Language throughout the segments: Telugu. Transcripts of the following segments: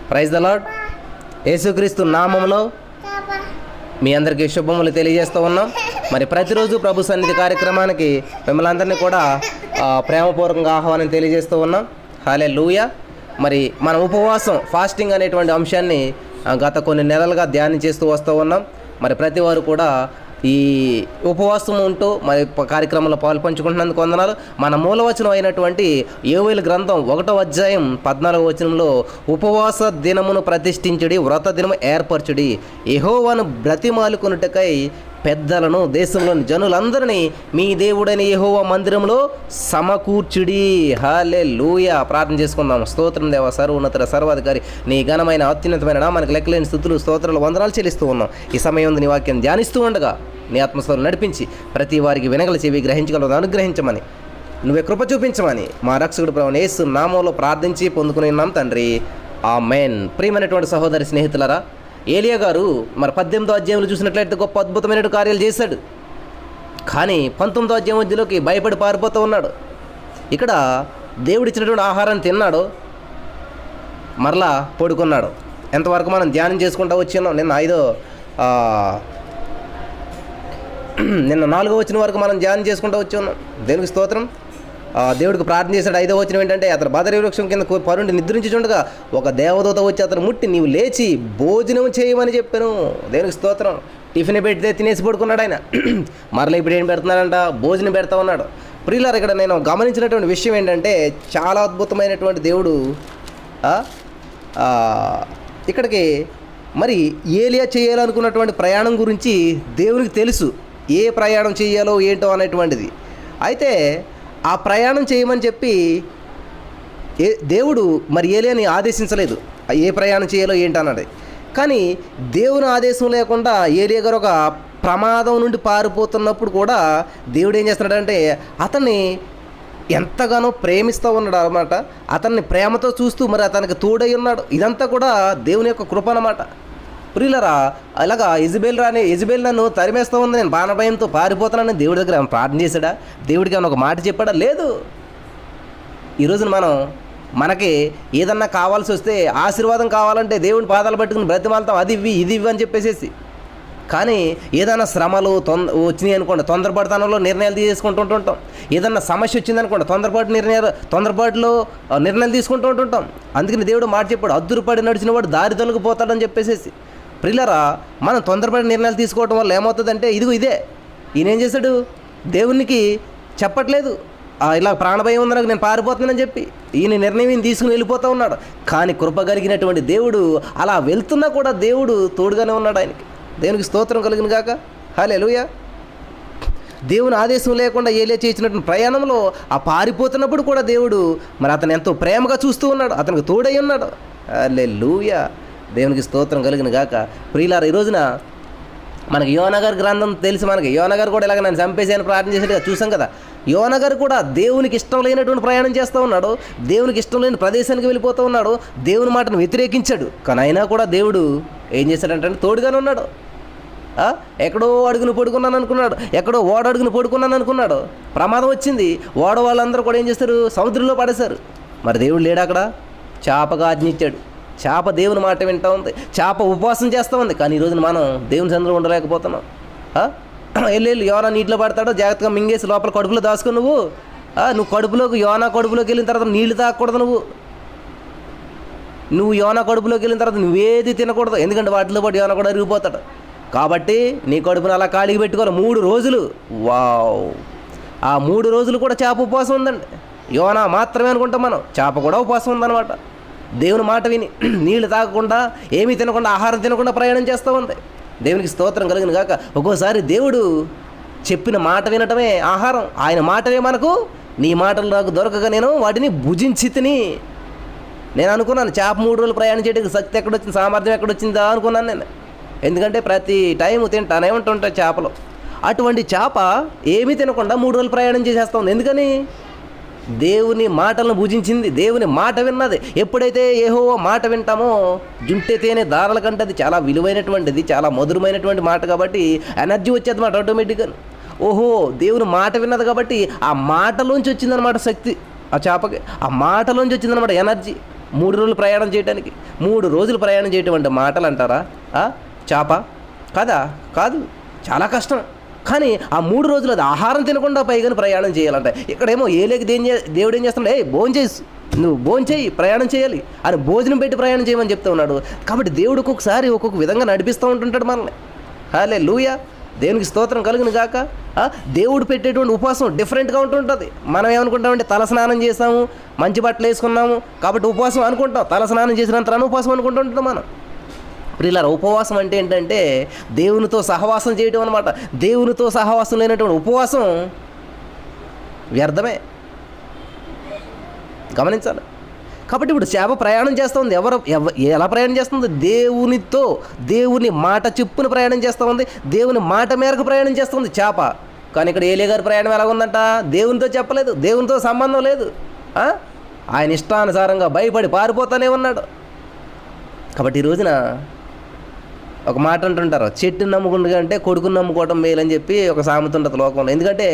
Praise the lord. యేసుక్రీస్తు నామములో మీ అందరికీ శుభములు తెలియజేస్తూ ఉన్నాం. మరి ప్రతిరోజు ప్రభు సన్నిధి కార్యక్రమానికి మిమ్మల్ని అందరినీ కూడా ప్రేమపూర్వకంగా ఆహ్వానం తెలియజేస్తూ ఉన్నాం. హల్లెలూయా. మరి మన ఉపవాసం, ఫాస్టింగ్ అనేటువంటి అంశాన్ని గత కొన్ని నెలలుగా ధ్యానం చేస్తూ వస్తూ ఉన్నాం. మరి ప్రతి వారు కూడా ఈ ఉపవాసం ఉంటూ మరి కార్యక్రమంలో పాల్పంచుకుంటున్నందుకు వందనాలు. మన మూలవచనం అయినటువంటి యోవేలు గ్రంథం 1వ అధ్యాయం 14వ వచనంలో ఉపవాస దినమును ప్రతిష్ఠించుడి, వ్రత దినము ఏర్పరచుడి, యెహోవాను బ్రతిమాలుకొనుటకై పెద్దలను దేశంలోని జనులందరినీ మీ దేవుడైన యెహోవా మందిరంలో సమకూర్చుడి. హల్లెలూయా. ప్రార్థన చేసుకుందాం. స్తోత్రం దేవా, సర్వోన్నత సర్వాధికారి, నీ ఘనమైన అత్యున్నతమైన నామానికి లెక్కలేని స్తుతులు స్తోత్రాలు వందనాలు చెల్లిస్తూ ఉన్నాం. ఈ సమయం నీ వాక్యం ధ్యానిస్తూ ఉండగా నీ ఆత్మస్వరం నడిపించి ప్రతి వారికి వినగల చెవి గ్రహించగలదు అనుగ్రహించమని, నువ్వే కృప చూపించమని మా రక్షకుడు ప్రభువైన యేసు నామములో ప్రార్థించి పొందుకుని ఉన్నాం తండ్రి. ఆమేన్. ప్రియమైనటువంటి సహోదరి స్నేహితులరా, ఏలియా గారు మరి 18వ అధ్యాయంలో చూసినట్లయితే గొప్ప అద్భుతమైన కార్యాలు చేశాడు. కానీ 19వ అధ్యాయం మధ్యలోకి భయపడి పారిపోతూ ఉన్నాడు. ఇక్కడ దేవుడిచ్చినటువంటి ఆహారాన్ని తిన్నాడు, మరలా పడుకున్నాడు. ఎంతవరకు మనం ధ్యానం చేసుకుంటూ వచ్చినాం. నిన్న 4వ వచనం వరకు మనం ధ్యానం చేసుకుంటూ వచ్చి ఉన్నాం. దేవునికి స్తోత్రం. దేవుడికి ప్రార్థన చేశాడు. 5వ వచనం ఏంటంటే, అతను బదరీ వృక్షం కింద పరుండి నిద్రించుచుండగా ఒక దేవదూత వచ్చి అతను ముట్టి నీవు లేచి భోజనం చేయమని చెప్పాను. దేవునికి స్తోత్రం. టిఫిన్ పెడితే తినేసి పడుకున్నాడు ఆయన. మరలా ఇప్పుడు ఏం పెడుతున్నాడంట? భోజనం పెడతా ఉన్నాడు. ప్రియులారా, ఇక్కడ నేను గమనించినటువంటి విషయం ఏంటంటే, చాలా అద్భుతమైనటువంటి దేవుడు ఇక్కడికి మరి ఏలియా చేయాలనుకున్నటువంటి ప్రయాణం గురించి దేవునికి తెలుసు. ఏ ప్రయాణం చేయాలో ఏంటో అనేటువంటిది. అయితే ఆ ప్రయాణం చేయమని చెప్పి దేవుడు మరి ఏలియాని ఆదేశించలేదు, ఏ ప్రయాణం చేయాలో ఏంటన్నది. కానీ దేవుని ఆదేశం లేకుండా ఏలియా గారు ఒక ప్రమాదం నుండి పారిపోతున్నప్పుడు కూడా దేవుడు ఏం చేస్తున్నాడంటే, అతన్ని ఎంతగానో ప్రేమిస్తూ ఉన్నాడు అన్నమాట. అతన్ని ప్రేమతో చూస్తూ మరి అతనికి తోడై ఉన్నాడు. ఇదంతా కూడా దేవుని యొక్క కృప అన్నమాట. ప్రియులరా, అలాగా యెజబెల్ నన్ను తరిమేస్తూ ఉంది, నేను బాణభయంతో పారిపోతానని దేవుడి దగ్గర ఏమైనా ప్రార్థన చేశాడా? దేవుడికి ఏమైనా ఒక మాట చెప్పాడా? లేదు. ఈరోజున మనకి ఏదన్నా కావాల్సి వస్తే, ఆశీర్వాదం కావాలంటే దేవుని పాదాలు పట్టుకుని బ్రతిమాలతాం, అది ఇవ్వి ఇది ఇవ్వి అని చెప్పేసి. కానీ ఏదైనా శ్రమలు వచ్చినాయి అనుకోండి, తొందరపడతానంలో నిర్ణయాలు తీసుకుంటూ ఉంటుంటాం. ఏదన్నా సమస్య వచ్చిందనుకోండి, తొందరపాటులో నిర్ణయాలు తీసుకుంటూ ఉంటుంటాం. అందుకని దేవుడు మాట చెప్పాడు, అద్దురుపడి నడిచిన వాడు దారి తొలగిపోతాడని చెప్పేసి. ప్రియులరా, మనం తొందరపడి నిర్ణయాలు తీసుకోవడం వల్ల ఏమవుతుందంటే, ఇదే ఈయన ఏం చేశాడు, దేవునికి చెప్పట్లేదు ఇలా ప్రాణభయం ఉందని నేను పారిపోతున్నానని చెప్పి. ఈయన నిర్ణయం తీసుకుని వెళ్ళిపోతూ ఉన్నాడు. కానీ కృప కలిగినటువంటి దేవుడు అలా వెళ్తున్నా కూడా దేవుడు తోడుగానే ఉన్నాడు ఆయనకి. దేవునికి స్తోత్రం కలిగిన గాక. హల్లెలూయా. దేవుని ఆదేశం లేకుండా ఏలియా చేసినటువంటి ప్రయాణంలో ఆ పారిపోతున్నప్పుడు కూడా దేవుడు మరి అతను ఎంతో ప్రేమగా చూస్తూ ఉన్నాడు, అతనికి తోడై ఉన్నాడు. హల్లెలూయా. దేవునికి స్తోత్రం కలిగిన గాక. ప్రియులారా, ఈ రోజున మనకి యోనా గారి గ్రంథం తెలిసి, మనకి యోనా గారు కూడా ఇలాగ నన్ను చంపేసి ప్రార్థన చేసేట్టుగా చూసాం కదా. యోనా గారు కూడా దేవునికి ఇష్టం లేనటువంటి ప్రయాణం చేస్తూ ఉన్నాడు, దేవునికి ఇష్టం లేని ప్రదేశానికి వెళ్ళిపోతూ ఉన్నాడు, దేవుని మాటను వ్యతిరేకించాడు. కానీ అయినా కూడా దేవుడు ఏం చేశాడంటే తోడుగానే ఉన్నాడు. ఎక్కడో అడుగును పడుకున్నాను అనుకున్నాడు, ఎక్కడో ఓడ అడుగును పడుకున్నాను అనుకున్నాడు. ప్రమాదం వచ్చింది, ఓడ వాళ్ళందరూ కూడా ఏం చేస్తారు, సముద్రంలో పడేశారు. మరి దేవుడు లేడు అక్కడ. చేపగా ఆజ్ఞించాడు. చేప దేవుని మాట వింటూ ఉంది, చేప ఉపవాసం చేస్తూ ఉంది. కానీ ఈరోజున మనం దేవుని సందులో ఉండలేకపోతున్నాం. వెళ్ళి యోనా నీటిలో పడతాడో జాగ్రత్తగా మింగేసి లోపల కడుపులో దాచుకో. నువ్వు కడుపులోకి యోనా కడుపులోకి వెళ్ళిన తర్వాత నీళ్లు తాగకూడదు. నువ్వు యోనా కడుపులోకి వెళ్ళిన తర్వాత నువ్వేది తినకూడదు, ఎందుకంటే వాటిలో పాటు యోనా కూడా అరిగిపోతాడు. కాబట్టి నీ కడుపును అలా ఖాళీకి పెట్టుకోవాలి 3 రోజులు. వావ్! ఆ 3 రోజులు కూడా చేప ఉపవాసం ఉందండి. యోనా మాత్రమే అనుకుంటాం మనం, చేప కూడా ఉపవాసం ఉందన్నమాట. దేవుని మాట విని నీళ్లు తాగకుండా, ఏమీ తినకుండా, ఆహారం తినకుండా ప్రయాణం చేస్తూ ఉంది. దేవునికి స్తోత్రం కలిగిన గాక. ఒక్కోసారి దేవుడు చెప్పిన మాట వినటమే ఆహారం. ఆయన మాటనే మనకు, నీ మాటలు నాకు దొరకగా నేను వాటిని భుజించి తిని. నేను అనుకున్నాను చేప 3 రోజులు ప్రయాణం చేయడానికి శక్తి ఎక్కడొచ్చింది, సామర్థ్యం ఎక్కడొచ్చిందా అనుకున్నాను నేను. ఎందుకంటే ప్రతి టైం తింటానే ఉంటుంటాయి చేపలు. అటువంటి చేప ఏమీ తినకుండా 3 రోజులు ప్రయాణం చేసేస్తూ ఉంది. ఎందుకని? దేవుని మాటలను భుజించింది, దేవుని మాట విన్నది. ఎప్పుడైతే యెహోవా మాట వింటామో జుంటె తేనె దారాల కంటే అది చాలా విలువైనటువంటిది, చాలా మధురమైనటువంటి మాట. కాబట్టి ఎనర్జీ వచ్చేది మాట ఆటోమేటిక్గా. ఓహో, దేవుని మాట విన్నది కాబట్టి ఆ మాటలోంచి వచ్చిందనమాట శక్తి. ఆ చేపకి ఆ మాటలోంచి వచ్చిందనమాట ఎనర్జీ. 3 రోజులు ప్రయాణం చేయడానికి? 3 రోజులు ప్రయాణం చేయటం అంటే మాటలు అంటారా? చేప కదా? కాదు, చాలా కష్టం. కానీ ఆ 3 రోజులు అది ఆహారం తినకుండా పైగా ప్రయాణం చేయాలంట. ఇక్కడేమో ఏలేకి దేవుడు ఏం చేస్తున్నాడు? భోజనం చేసి, నువ్వు భోజనం చేయి, ప్రయాణం చేయాలి అని భోజనం పెట్టి ప్రయాణం చేయమని చెప్తూ ఉన్నాడు. కాబట్టి దేవుడు ఒక్కొక్కసారి ఒక్కొక్క విధంగా నడిపిస్తూ ఉంటుంటాడు మనల్ని. హల్లెలూయా, దేవునికి స్తోత్రం కలుగును గాక. దేవుడు పెట్టేటువంటి ఉపవాసం డిఫరెంట్గా ఉంటుంటుంది. మనం ఏమనుకుంటామంటే తలస్నానం చేసాము, మంచి బట్టలు వేసుకున్నాము కాబట్టి ఉపవాసం అనుకుంటాం. తలస్నానం చేసినంత ఉపవాసం అనుకుంటుంటాం మనం. ప్రియులారా, ఉపవాసం అంటే ఏంటంటే దేవునితో సహవాసం చేయడం అనమాట. దేవునితో సహవాసం లేనటువంటి ఉపవాసం వ్యర్థమే, గమనించాలి. కాబట్టి ఇప్పుడు చేప ప్రయాణం చేస్తుంది. ఎలా ప్రయాణం చేస్తుంది? దేవునితో, దేవుని మాట చెప్పుని ప్రయాణం చేస్తూ ఉంది. దేవుని మాట మేరకు ప్రయాణం చేస్తుంది చేప. కానీ ఇక్కడ ఏలే గారి ప్రయాణం ఎలా ఉందంట? దేవునితో చెప్పలేదు, దేవునితో సంబంధం లేదు. ఆయన ఇష్టానుసారంగా భయపడి పారిపోతానే ఉన్నాడు. కాబట్టి ఈ రోజున ఒక మాట అంటుంటారు, చెట్టుని నమ్ముకుంటా అంటే కొడుకుని నమ్ముకోవటం మేలని చెప్పి ఒక సామెత ఉంటుంది లోకంలో. ఎందుకంటే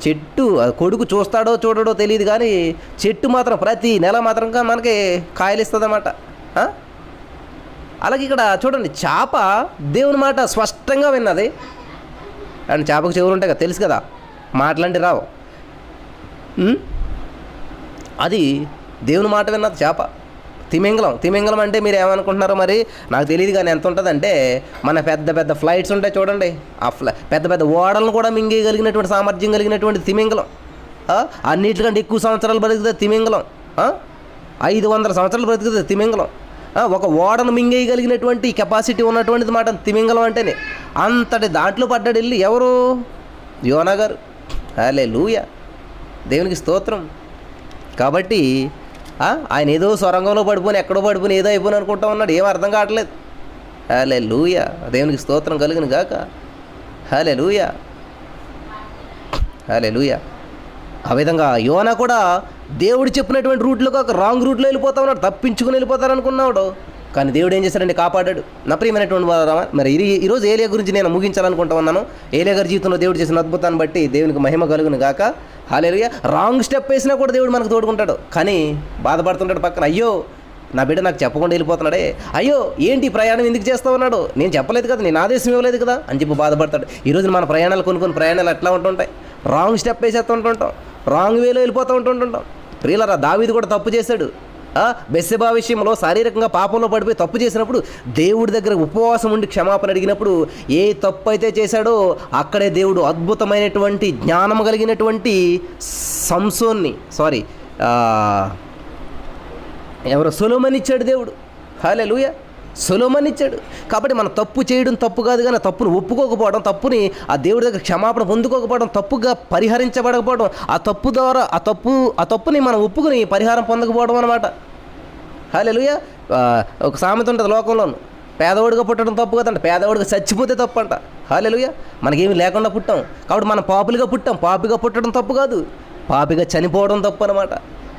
చెట్టు కొడుకు చూస్తాడో చూడడో తెలియదు, కానీ చెట్టు మాత్రం ప్రతి నెల మాత్రంగా మనకి కాయలు ఇస్తుంది అన్నమాట. అలాగే ఇక్కడ చూడండి, చేప దేవుని మాట స్పష్టంగా విన్నది. అండ్ చేపకు చెవులు ఉంటాయి కదా, తెలుసు కదా, మాటలంటే రావు. అది దేవుని మాట విన్నది చేప. తిమింగలం అంటే మీరు ఏమనుకుంటున్నారో మరి నాకు తెలియదు, కానీ ఎంత ఉంటుందంటే మన పెద్ద పెద్ద ఫ్లైట్స్ ఉంటాయి చూడండి, ఆ పెద్ద పెద్ద ఓడలను కూడా మింగేయగలిగినటువంటి సామర్థ్యం కలిగినటువంటి తిమింగలం. అన్నిటికంటే ఎక్కువ సంవత్సరాలు బ్రతుకుతుంది తిమింగలం. 500 సంవత్సరాలు బ్రతుకుతుంది తిమింగలం. ఒక ఓడను మింగేయగలిగినటువంటి కెపాసిటీ ఉన్నటువంటిది మాట తిమింగలం అంటేనే. అంతటి దాంట్లో పడ్డాడు వెళ్ళి ఎవరు? యోనా గారు. హల్లెలూయా, దేవునికి స్తోత్రం. కాబట్టి ఆయన ఏదో సొరంగంలో పడిపోయి, ఎక్కడో పడిపోయి, ఏదో అయిపోయి అనుకుంటా ఉన్నాడు. ఏం అర్థం కావట్లేదు. హల్లెలూయా, దేవునికి స్తోత్రం కలుగును గాక. హల్లెలూయా, హల్లెలూయా. ఆ విధంగా యోనా కూడా దేవుడు చెప్పినటువంటి రూట్లో ఒక రాంగ్ రూట్లో వెళ్ళిపోతా ఉన్నాడు, తప్పించుకుని వెళ్ళిపోతారనుకున్నాడు. కానీ దేవుడు ఏం చేశాడంటే కాపాడాడు. నా ప్రియమైనటువంటి వారు, మరి ఈరోజు ఏలియా గురించి నేను ముగించాలనుకుంటా ఉన్నాను. ఏలియా గారి జీవితంలో దేవుడు చేసిన అద్భుతాన్ని బట్టి దేవునికి మహిమ కలుగును గాక. హల్లెలూయా. రాంగ్ స్టెప్ వేసినా కూడా దేవుడు మనకు తోడుకుంటాడు. కానీ బాధపడుతుంటాడు పక్కన, అయ్యో నా బిడ్డ నాకు చెప్పకుండా వెళ్ళిపోతున్నాడే, అయ్యో ఏంటి ప్రయాణం ఎందుకు చేస్తూ ఉన్నాడు, నేను చెప్పలేదు కదా, నేను ఆదేశం ఇవ్వలేదు కదా అని చెప్పి బాధపడతాడు. ఈరోజు మన ప్రయాణాలు కొన్ని ప్రయాణాలు ఎట్లా ఉంటుంటాయి? రాంగ్ స్టెప్ వేసేస్తూ ఉంటుంటాం, రాంగ్ వేలో వెళ్ళిపోతూ ఉంటుంటాం. ప్రియులారా, దావీదు కూడా తప్పు చేశాడు. బెత్షెబా విషయంలో శారీరకంగా పాపంలో పడిపోయి తప్పు చేసినప్పుడు దేవుడి దగ్గర ఉపవాసం ఉండి క్షమాపణ అడిగినప్పుడు ఏ తప్పు అయితే చేశాడో అక్కడే దేవుడు అద్భుతమైనటువంటి జ్ఞానం కలిగినటువంటి సొలొమోను ఇచ్చాడు దేవుడు. హల్లెలూయా, సొలొమోను ఇచ్చాడు. కాబట్టి మనం తప్పు చేయడం తప్పు కాదు, కానీ తప్పును ఒప్పుకోకపోవడం, తప్పుని ఆ దేవుడి దగ్గర క్షమాపణ పొందుకోకపోవడం, తప్పుగా పరిహరించబడకపోవడం, ఆ తప్పు ద్వారా ఆ తప్పుని మనం ఒప్పుకుని పరిహారం పొందకపోవడం అనమాట. హల్లెలూయా. ఒక సామెత ఉంటుంది లోకంలోను, పేదవాడిగా పుట్టడం తప్పు కదంట, పేదవాడిగా చచ్చిపోతే తప్పు అంట. హల్లెలూయా. మనకేమీ లేకుండా పుట్టాం కాబట్టి మనం పాపులుగా పుట్టాం. పాపిగా పుట్టడం తప్పు కాదు, పాపిగా చనిపోవడం తప్పు అనమాట.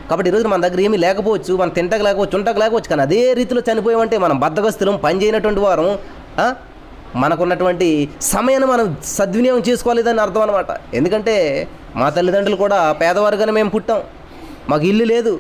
కాబట్టి ఈరోజు మన దగ్గర ఏమీ లేకపోవచ్చు, మనం తింటకు లేకపోవచ్చు, ఉండటకు లేకపోవచ్చు, కానీ అదే రీతిలో చనిపోయామంటే మనం బద్ధకస్తులం, పని చేయనటువంటి వారం, మనకున్నటువంటి సమయాన్ని మనం సద్వినియోగం చేసుకోలేదని అర్థం అనమాట. ఎందుకంటే మా తల్లిదండ్రులు కూడా పేదవారుగానే మేము పుట్టాం, మాకు ఇల్లు లేదు,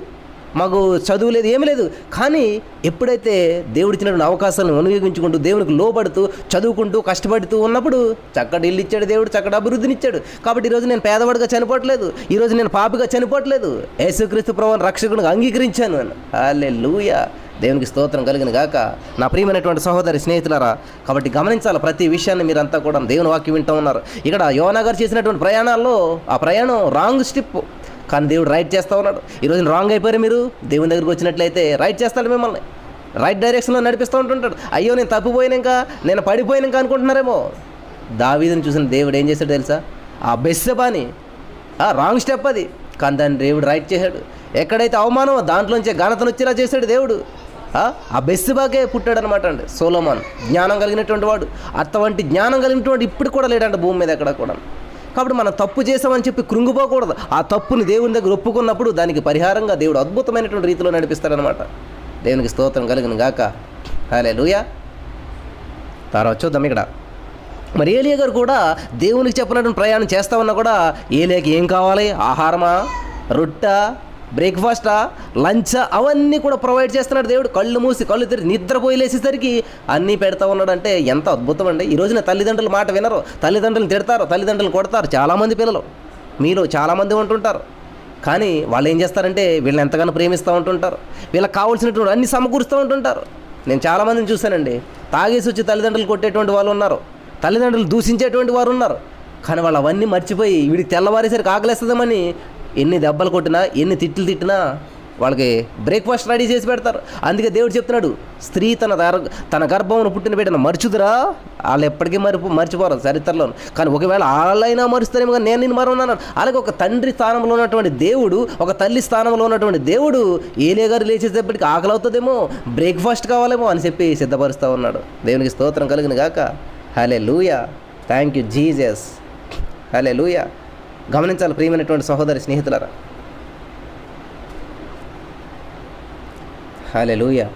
మాకు చదువు లేదు, ఏమీ లేదు. కానీ ఎప్పుడైతే దేవుడు ఇచ్చినటువంటి అవకాశాలను వినియోగించుకుంటూ దేవునికి లోబడుతూ చదువుకుంటూ కష్టపడుతూ ఉన్నప్పుడు చక్కటి ఇల్లు ఇచ్చాడు దేవుడు, చక్కటి అభివృద్ధిని ఇచ్చాడు. కాబట్టి ఈరోజు నేను పేదవాడిగా చనిపోవట్లేదు, ఈరోజు నేను పాపిగా చనిపోవట్లేదు, యేసుక్రీస్తు ప్రభువుని రక్షకునిగా అంగీకరించాను. హల్లెలూయా, దేవునికి స్తోత్రం కలిగిన గాక. నా ప్రియమైనటువంటి సహోదరి స్నేహితులారా, కాబట్టి గమనించాలి ప్రతి విషయాన్ని. మీరంతా కూడా దేవుని వాక్యం వింటూ ఉన్నారు. ఇక్కడ యోనా గారు చేసినటువంటి ప్రయాణాల్లో ఆ ప్రయాణం రాంగ్ స్టెప్, కానీ దేవుడు రైట్ చేస్తూ ఉన్నాడు. ఈరోజు రాంగ్ అయిపోయారు మీరు, దేవుని దగ్గరికి వచ్చినట్లయితే రైట్ చేస్తాడు, మిమ్మల్ని రైట్ డైరెక్షన్లో నడిపిస్తూ ఉంటుంటాడు. అయ్యో నేను తప్పిపోయినాక, నేను పడిపోయినాక అనుకుంటున్నారేమో. దావీదుని చూసిన దేవుడు ఏం చేశాడు తెలుసా? ఆ బెత్షెబాని రాంగ్ స్టెప్ అది, కానీ దాన్ని దేవుడు రైట్ చేశాడు. ఎక్కడైతే అవమానం దాంట్లోంచే ఘనతను వచ్చేలా చేశాడు దేవుడు. ఆ బెత్షెబాకే పుట్టాడు అనమాట అండి సొలొమోను. జ్ఞానం కలిగినటువంటి వాడు, అటువంటి జ్ఞానం కలిగినటువంటి ఇప్పుడు కూడా లేడంట భూమి మీద ఎక్కడ కూడా. కాబట్టి మనం తప్పు చేసామని చెప్పి కృంగిపోకూడదు. ఆ తప్పుని దేవుని దగ్గర ఒప్పుకున్నప్పుడు దానికి పరిహారంగా దేవుడు అద్భుతమైనటువంటి రీతిలో నడిపిస్తాడనమాట. దేవునికి స్తోత్రం కలిగిన గాక. హల్లెలూయా. తర్వాత చూద్దాం ఇక్కడ. మరి ఏలియా గారు కూడా దేవునికి చెప్పినటువంటి ప్రయాణం చేస్తా ఉన్నా కూడా ఏలియాకి ఏం కావాలి? ఆహారమా, రొట్టె, బ్రేక్ఫాస్టా, లంచా, అవన్నీ కూడా ప్రొవైడ్ చేస్తున్నాడు దేవుడు. కళ్ళు మూసి కళ్ళు తెరిచి నిద్రపోయి లేచేసరికి అన్నీ పెడతా ఉన్నాడు. అంటే ఎంత అద్భుతం అండి. ఈ రోజున తల్లిదండ్రుల మాట వినరు, తల్లిదండ్రులు తిడతారు, తల్లిదండ్రులు కొడతారు. చాలామంది పిల్లలు మీలో చాలామంది ఉంటుంటారు. కానీ వాళ్ళు ఏం చేస్తారంటే వీళ్ళని ఎంతగానో ప్రేమిస్తూ ఉంటుంటారు, వీళ్ళకి కావాల్సినటువంటి అన్ని సమకూరుస్తూ ఉంటుంటారు. నేను చాలామందిని చూశానండి, తాగేసి వచ్చి తల్లిదండ్రులు కొట్టేటువంటి వాళ్ళు ఉన్నారు, తల్లిదండ్రులు దూషించేటువంటి వారు ఉన్నారు. కానీ వాళ్ళు అవన్నీ మర్చిపోయి వీడికి తెల్లవారేసరికి ఆకలేస్తుందామని ఎన్ని దెబ్బలు కొట్టినా, ఎన్ని తిట్లు తిట్టినా వాళ్ళకి బ్రేక్ఫాస్ట్ రెడీ చేసి పెడతారు. అందుకే దేవుడు చెప్తున్నాడు, స్త్రీ తన గర్భమును పుట్టిన బిడ్డను మర్చుదురా, వాళ్ళు ఎప్పటికీ మర్చిపోరు చరిత్రలో. కానీ ఒకవేళ వాళ్ళైనా మరుస్తారేమో, కానీ నేను నిన్ను మరవన్నాను. అలాగే ఒక తండ్రి స్థానంలో ఉన్నటువంటి దేవుడు, ఒక తల్లి స్థానంలో ఉన్నటువంటి దేవుడు ఏలియా గారు లేచేసేపటికి ఆకలి అవుతుందేమో, బ్రేక్ఫాస్ట్ కావాలేమో అని చెప్పి సిద్ధపరుస్తూ ఉన్నాడు. దేవునికి స్తోత్రం కలిగిన గాక. Hallelujah. Thank you Jesus. Hallelujah. గమనించాలి ప్రియమైనటువంటి సహోదరి స్నేహితులారా. హల్లెలూయా.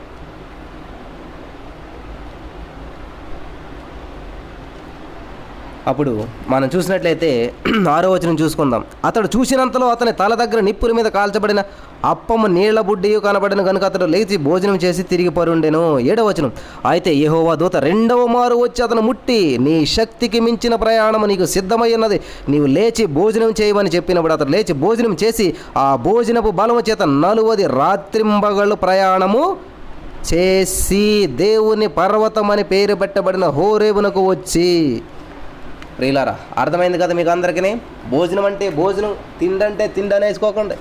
అప్పుడు మనం చూసినట్లయితే 6వ వచనం చూసుకుందాం. అతడు చూసినంతలో అతని తల దగ్గర నిప్పుల మీద కాల్చబడిన అప్పము నీళ్ల బుడ్డియు కనబడిన కనుక అతడు లేచి భోజనం చేసి తిరిగి పరుండెను. 7వ వచనం. అయితే యెహోవా దూత 2వ మారు వచ్చి అతను ముట్టి, నీ శక్తికి మించిన ప్రయాణము నీకు సిద్ధమై ఉన్నది, నీవు లేచి భోజనం చేయమని చెప్పినప్పుడు అతడు లేచి భోజనం చేసి ఆ భోజనపు బలము చేత 40 రాత్రింబగళ్ళు ప్రయాణము చేసి దేవుని పర్వతం అని పేరు పెట్టబడిన హోరేబునకు వచ్చి. ప్రియులారా, అర్థమైంది కదా మీకు అందరికీ? భోజనం అంటే భోజనం, తిండంటే తిండని వేసుకోకండి.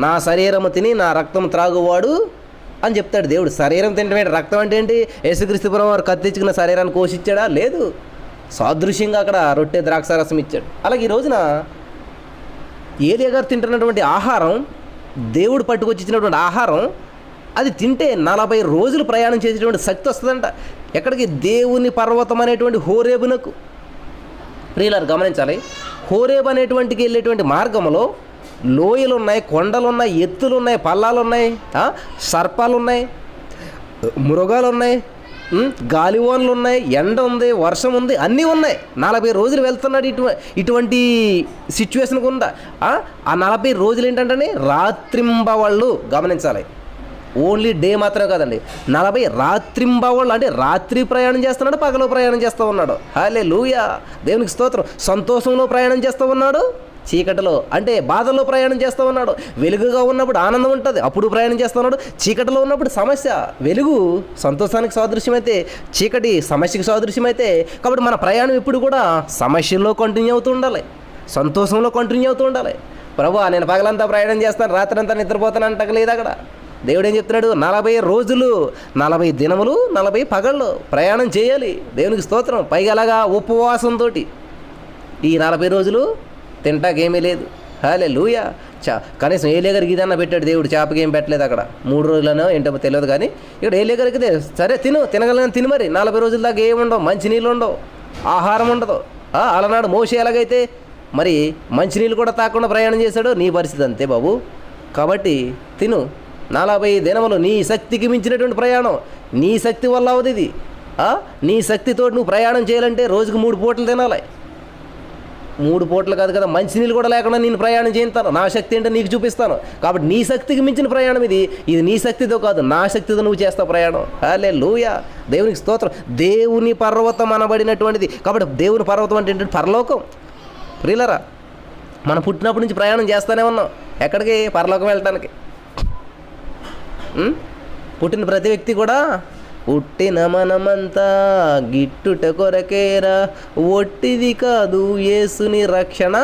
నా శరీరము తిని నా రక్తం త్రాగువాడు అని చెప్తాడు దేవుడు. శరీరం తింటే రక్తం అంటే ఏంటి? యేసుక్రీస్తుపురం వారు కత్తిచ్చుకున్న శరీరాన్ని కోసిచ్చాడా? లేదు. సాదృశ్యంగా అక్కడ రొట్టె ద్రాక్షారసం ఇచ్చాడు. అలాగే ఈ రోజున ఏలియా గారు తింటున్నటువంటి ఆహారం, దేవుడు పట్టుకొచ్చి ఇచ్చినటువంటి ఆహారం, అది తింటే 40 రోజులు ప్రయాణం చేసేటువంటి శక్తి వస్తుందంట. ఎక్కడికి? దేవుని పర్వతం అనేటువంటి హోరేబునకు. ప్రియులారు గమనించాలి, హోరేబు అనేటువంటికి వెళ్ళేటువంటి మార్గంలో లోయలు ఉన్నాయి, కొండలు ఉన్నాయి, ఎత్తులు ఉన్నాయి, పల్లాలు ఉన్నాయి, సర్పాలు ఉన్నాయి, మృగాలు ఉన్నాయి, గాలివాన్లు ఉన్నాయి, ఎండ ఉంది, వర్షం ఉంది, అన్నీ ఉన్నాయి. 40 రోజులు వెళ్తున్నాడు. ఇటువంటి సిచ్యువేషన్కి ఉందా? ఆ 40 రోజులు ఏంటంటే రాత్రింబవళ్ళు. గమనించాలి, ఓన్లీ డే మాత్రమే కాదండి, 40 రాత్రింబవళ్ళు. అంటే రాత్రి ప్రయాణం చేస్తున్నాడు, పగలు ప్రయాణం చేస్తూ ఉన్నాడు. హల్లెలూయా. దేవునికి స్తోత్రం. సంతోషంలో ప్రయాణం చేస్తూ ఉన్నాడు, చీకటిలో అంటే బాధల్లో ప్రయాణం చేస్తూ ఉన్నాడు. వెలుగుగా ఉన్నప్పుడు ఆనందం ఉంటుంది, అప్పుడు ప్రయాణం చేస్తూ ఉన్నాడు. చీకటిలో ఉన్నప్పుడు సమస్య. వెలుగు సంతోషానికి సాదృశ్యమైతే, చీకటి సమస్యకి సాదృశ్యమైతే, కాబట్టి మన ప్రయాణం ఇప్పుడు కూడా సమస్యల్లో కంటిన్యూ అవుతూ ఉండాలి, సంతోషంలో కంటిన్యూ అవుతూ ఉండాలి. ప్రభువా, నేను పగలంతా ప్రయాణం చేస్తాను, రాత్రి అంతా నిద్రపోతాను అంటలేదు అక్కడ. దేవుడు ఏం చెప్తున్నాడు? 40 రోజులు, 40 దినములు, 40 పగళ్ళు ప్రయాణం చేయాలి. దేవునికి స్తోత్రం. పైగా అలాగా ఉపవాసంతో ఈ 40 రోజులు తింటాకేమీ లేదు. హల్లెలూయా. కనీసం ఏలియా గారికి ఇదన్నా పెట్టాడు దేవుడు, చేపకి ఏం పెట్టలేదు అక్కడ. 3 రోజులనో ఏంటో తెలియదు. కానీ ఇక్కడ ఏలియా గారికి సరే తినగలని తిని, మరి 40 రోజుల దాకా ఏముండవు, మంచినీళ్ళు ఉండవు, ఆహారం ఉండదు. అలనాడు మోషే ఎలాగైతే మరి మంచినీళ్ళు కూడా తాకుండా ప్రయాణం చేశాడో, నీ పరిస్థితి అంతే బాబు. కాబట్టి తిను. 40 దినములు నీ శక్తికి మించినటువంటి ప్రయాణం. నీ శక్తి వల్ల అవదు ఇది. నీ శక్తితో నువ్వు ప్రయాణం చేయాలంటే రోజుకు 3 పూటలు తినాలి. 3 పూటలు కాదు కదా, మంచినీళ్ళు కూడా లేకుండా నేను ప్రయాణం చేయిస్తాను. నా శక్తి ఏంటో నీకు చూపిస్తాను. కాబట్టి నీ శక్తికి మించిన ప్రయాణం ఇది. ఇది నీ శక్తితో కాదు, నా శక్తితో నువ్వు చేస్తావు ప్రయాణం. హల్లెలూయా. దేవునికి స్తోత్రం. దేవుని పర్వతం అనబడినటువంటిది. కాబట్టి దేవుని పర్వతం అంటే ఏంటంటే పరలోకం. ప్రియులరా, మనం పుట్టినప్పటి నుంచి ప్రయాణం చేస్తూనే ఉన్నాం. ఎక్కడికి? పరలోకం వెళ్ళటానికి. పుట్టిన ప్రతి వ్యక్తి కూడా పుట్టిన మనమంతా గిట్టుట కొరకేరా, ఒట్టిది కాదు యేసుని రక్షణ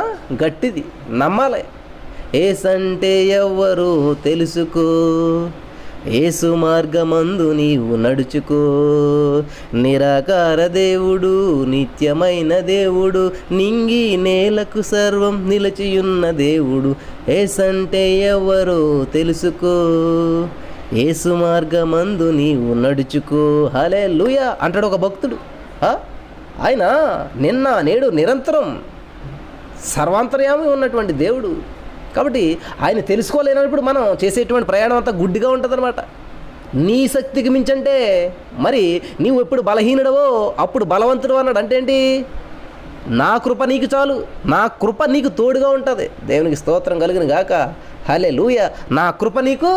గట్టిది. నమ్మాలి. ఏసంటే ఎవ్వరు తెలుసుకో, యేసు మార్గమందు నీవు నడుచుకో. నిరాకార దేవుడు, నిత్యమైన దేవుడు, నింగి నేలకు సర్వం నిలిచియున్న దేవుడు. ఏసంటే ఎవ్వరు తెలుసుకో, యేసు మార్గమందు నీవు నడుచుకో. హల్లెలూయా అంటాడు ఒక భక్తుడు. ఆయన నిన్న నేడు నిరంతరం సర్వాంతర్యామి ఉన్నటువంటి దేవుడు. కాబట్టి ఆయన తెలుసుకోలేనప్పుడు మనం చేసేటువంటి ప్రయాణం అంతా గుడ్డిగా ఉంటుందన్నమాట. నీ శక్తికి మించంటే మరి నీవు ఎప్పుడు బలహీనుడవో అప్పుడు బలవంతుడు అన్నాడు. అంటే ఏంటి? నా కృప నీకు చాలు, నా కృప నీకు తోడుగా ఉంటుంది. దేవునికి స్తోత్రం కలిగిన గాక. హల్లెలూయా. నా కృప నీకు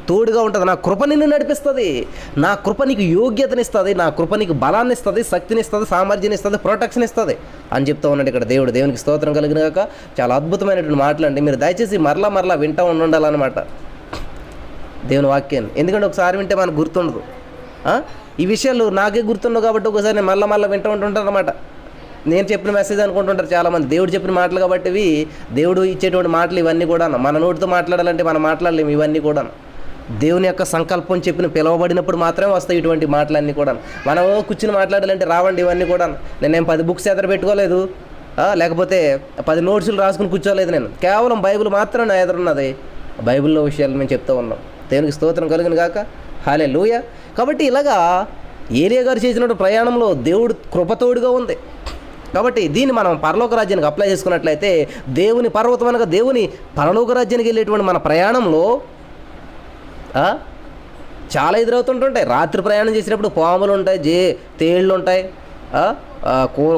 తోడుగా ఉంటుంది, నా కృప నిన్ను నడిపిస్తుంది, నా కృప నీకు యోగ్యతనిస్తుంది, నా కృప నీకు బలాన్ని ఇస్తుంది, శక్తిని ఇస్తుంది, సామర్థ్యాన్ని ఇస్తుంది, ప్రొటెక్షన్ ఇస్తుంది అని చెప్తా ఉన్నాడు ఇక్కడ దేవుడు. దేవునికి స్తోత్రం కలిగిన గాక. చాలా అద్భుతమైనటువంటి మాటలండి. మీరు దయచేసి మరలా వింటూ ఉండాలన్నమాట దేవుని వాక్యాన్ని. ఎందుకంటే ఒకసారి వింటే మనకు గుర్తుండదు. ఈ విషయాలు నాకే గుర్తుండవు కాబట్టి ఒకసారి నేను మళ్ళీ వింటూ ఉంటుంటాను అనమాట. నేను చెప్పిన మెసేజ్ అనుకుంటుంటారు చాలామంది. దేవుడు చెప్పిన మాటలు కాబట్టి ఇవి దేవుడు ఇచ్చేటువంటి మాటలు ఇవన్నీ కూడా. మన నోటితో మాట్లాడాలంటే మనం మాట్లాడలేము ఇవన్నీ కూడా. దేవుని యొక్క సంకల్పం చెప్పిన పిలవబడినప్పుడు మాత్రమే వస్తాయి ఇటువంటి మాటలన్నీ కూడా. మనం కూర్చుని మాట్లాడాలంటే రావండి ఇవన్నీ కూడా. నేనేం 10 బుక్స్ ఎదురు పెట్టుకోలేదు, లేకపోతే 10 నోట్సులు రాసుకుని కూర్చోలేదు. నేను కేవలం బైబిల్ మాత్రం నా ఎదురున్నది. బైబిల్లో విషయాలు మేము చెప్తూ ఉన్నాం. దేవునికి స్తోత్రం కలిగిన గాక. హల్లెలూయా. కాబట్టి ఇలాగా ఏలియా గారు చేసిన ప్రయాణంలో దేవుడు కృపతోడుగా ఉంది. కాబట్టి దీన్ని మనం పరలోక రాజ్యానికి అప్లై చేసుకున్నట్లయితే దేవుని పర్వతం అనగా దేవుని పరలోక రాజ్యానికి వెళ్ళేటువంటి మన ప్రయాణంలో చాలా ఎదురవుతుంటుంటాయి. రాత్రి ప్రయాణం చేసినప్పుడు పాములు ఉంటాయి, తేళ్ళు ఉంటాయి,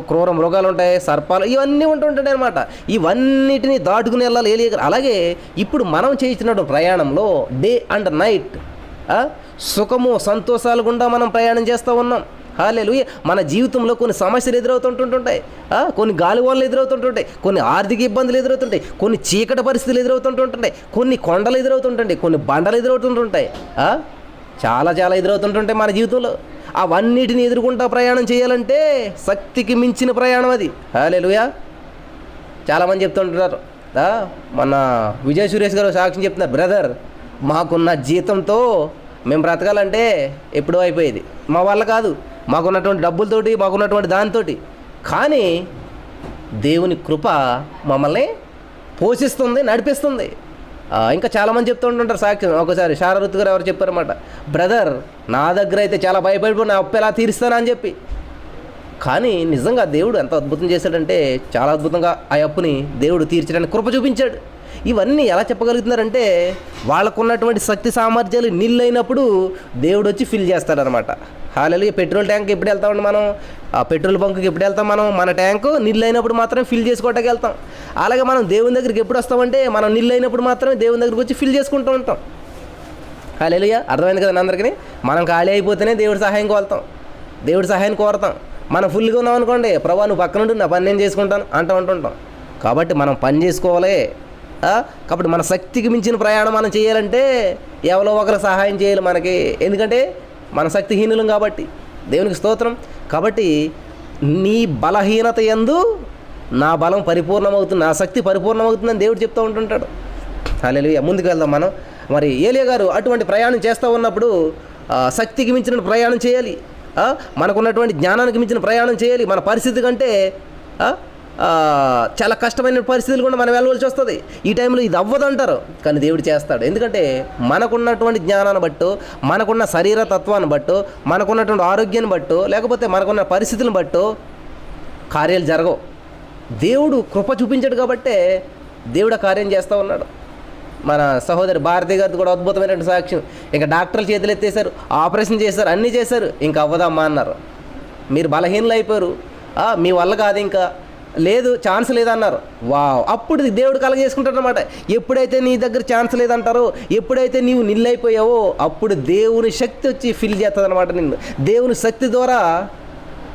క్రూర మృగాలు ఉంటాయి, సర్పాలు, ఇవన్నీ ఉంటుంటాయి అనమాట. ఇవన్నిటిని దాటుకుని వెళ్ళాలి ఏలియా గారు. అలాగే ఇప్పుడు మనం చేయించినటువంటి ప్రయాణంలో డే అండ్ నైట్ సుఖము సంతోషాలు గుండా మనం ప్రయాణం చేస్తూ ఉన్నాం. హల్లెలూయా. మన జీవితంలో కొన్ని సమస్యలు ఎదురవుతుంటుంటాయి, కొన్ని గాలివానలు ఎదురవుతుంటుంటాయి, కొన్ని ఆర్థిక ఇబ్బందులు ఎదురవుతుంటాయి, కొన్ని చీకటి పరిస్థితులు ఎదురవుతుంటుంటాయి, కొన్ని కొండలు ఎదురవుతుంటాయి, కొన్ని బండలు ఎదురవుతుంటుంటాయి, చాలా ఎదురవుతుంటుంటాయి మన జీవితంలో. అవన్నిటిని ఎదుర్కొంటా ప్రయాణం చేయాలంటే శక్తికి మించిన ప్రయాణం అది. హల్లెలూయా. చాలామంది చెప్తుంటారు, మన విజయ్ సురేష్ గారు సాక్ష్యం చెప్తున్నారు, బ్రదర్ మాకున్న జీతంతో మేము బ్రతకాలంటే ఎప్పుడో అయిపోయేది, మా వల్ల కాదు, మాకున్నటువంటి డబ్బులతోటి, మాకున్నటువంటి దానితోటి. కానీ దేవుని కృప మమ్మల్ని పోషిస్తుంది, నడిపిస్తుంది. ఇంకా చాలామంది చెప్తూ ఉంటుంటారు సాక్ష్యం. ఒకసారి శారరుత్ గారు ఎవరు చెప్పారన్నమాట, బ్రదర్ నా దగ్గర అయితే చాలా భయపడిపోయి నా అప్పు ఎలా తీరుస్తానని చెప్పి. కానీ నిజంగా దేవుడు ఎంత అద్భుతం చేశాడంటే చాలా అద్భుతంగా ఆ అప్పుని దేవుడు తీర్చడానికి కృప చూపించాడు. ఇవన్నీ ఎలా చెప్పగలుగుతున్నారంటే వాళ్ళకున్నటువంటి శక్తి సామర్థ్యాలు నిల్లైనప్పుడు దేవుడు వచ్చి ఫిల్ చేస్తాడనమాట. హల్లెలూయా. పెట్రోల్ ట్యాంక్ ఎప్పుడు వెళ్తామండి మనం, ఆ పెట్రోల్ బంక్కి ఎప్పుడు వెళ్తాం మనం, మన ట్యాంకు నిల్లైనప్పుడు మాత్రం ఫిల్ చేసుకోవటానికి వెళ్తాం. అలాగే మనం దేవుని దగ్గరికి ఎప్పుడు వస్తామంటే మనం నిల్లైనప్పుడు మాత్రమే దేవుని దగ్గరికి వచ్చి ఫిల్ చేసుకుంటూ ఉంటాం. హల్లెలూయా. అర్థమైంది కదండి అందరికీ. మనం ఖాళీ అయిపోతేనే దేవుడి సహాయం కోరుతాం, దేవుడి సహాయం కోరుతాం. మనం ఫుల్గా ఉన్నాం అనుకోండి, ప్రభా నువ్వు పక్కన ఉండి నా పని నేను చేసుకుంటాను అంటుంటాం. కాబట్టి మనం పని చేసుకోవాలి. కాబట్టి మన శక్తికి మించిన ప్రయాణం మనం చేయాలంటే ఎవరో ఒకరు సహాయం చేయాలి మనకి. ఎందుకంటే మన శక్తిహీనులం కాబట్టి. దేవునికి స్తోత్రం. కాబట్టి నీ బలహీనత యందు నా బలం పరిపూర్ణమవుతుంది, నా శక్తి పరిపూర్ణమవుతుందని దేవుడు చెప్తూ ఉంటుంటాడు. హల్లెలూయా. ముందుకు వెళ్దాం మనం. మరి ఏలియా గారు అటువంటి ప్రయాణం చేస్తూ ఉన్నప్పుడు శక్తికి మించిన ప్రయాణం చేయాలి, మనకున్నటువంటి జ్ఞానానికి మించిన ప్రయాణం చేయాలి. మన పరిస్థితి కంటే చాలా కష్టమైన పరిస్థితులు కూడా మనం వెళ్ళవలసి వస్తుంది. ఈ టైంలో ఇది అవ్వదు అంటారు, కానీ దేవుడు చేస్తాడు. ఎందుకంటే మనకున్నటువంటి జ్ఞానాన్ని బట్టు, మనకున్న శరీర తత్వాన్ని బట్టు, మనకున్నటువంటి ఆరోగ్యాన్ని బట్టు, లేకపోతే మనకున్న పరిస్థితులను బట్టు కార్యాలు జరగవు. దేవుడు కృప చూపించాడు కాబట్టే దేవుడు ఆ కార్యం చేస్తూ ఉన్నాడు. మన సహోదరి భారతి గారిది కూడా అద్భుతమైన సాక్ష్యం. ఇంకా డాక్టర్లు చేతులు ఎత్తేసారు, ఆపరేషన్ చేశారు, అన్నీ చేశారు, ఇంకా అవ్వదమ్మా అన్నారు. మీరు బలహీనలు అయిపోయారు, మీ వల్ల కాదు, ఇంకా లేదు, ఛాన్స్ లేదన్నారు. వావ్. అప్పుడు దేవుడు కలగజేసుకుంటాడు అనమాట. ఎప్పుడైతే నీ దగ్గర ఛాన్స్ లేదంటారో, ఎప్పుడైతే నీవు నిల్లైపోయావో అప్పుడు దేవుని శక్తి వచ్చి ఫిల్ చేస్తుంది అనమాట నిన్ను. దేవుని శక్తి ద్వారా,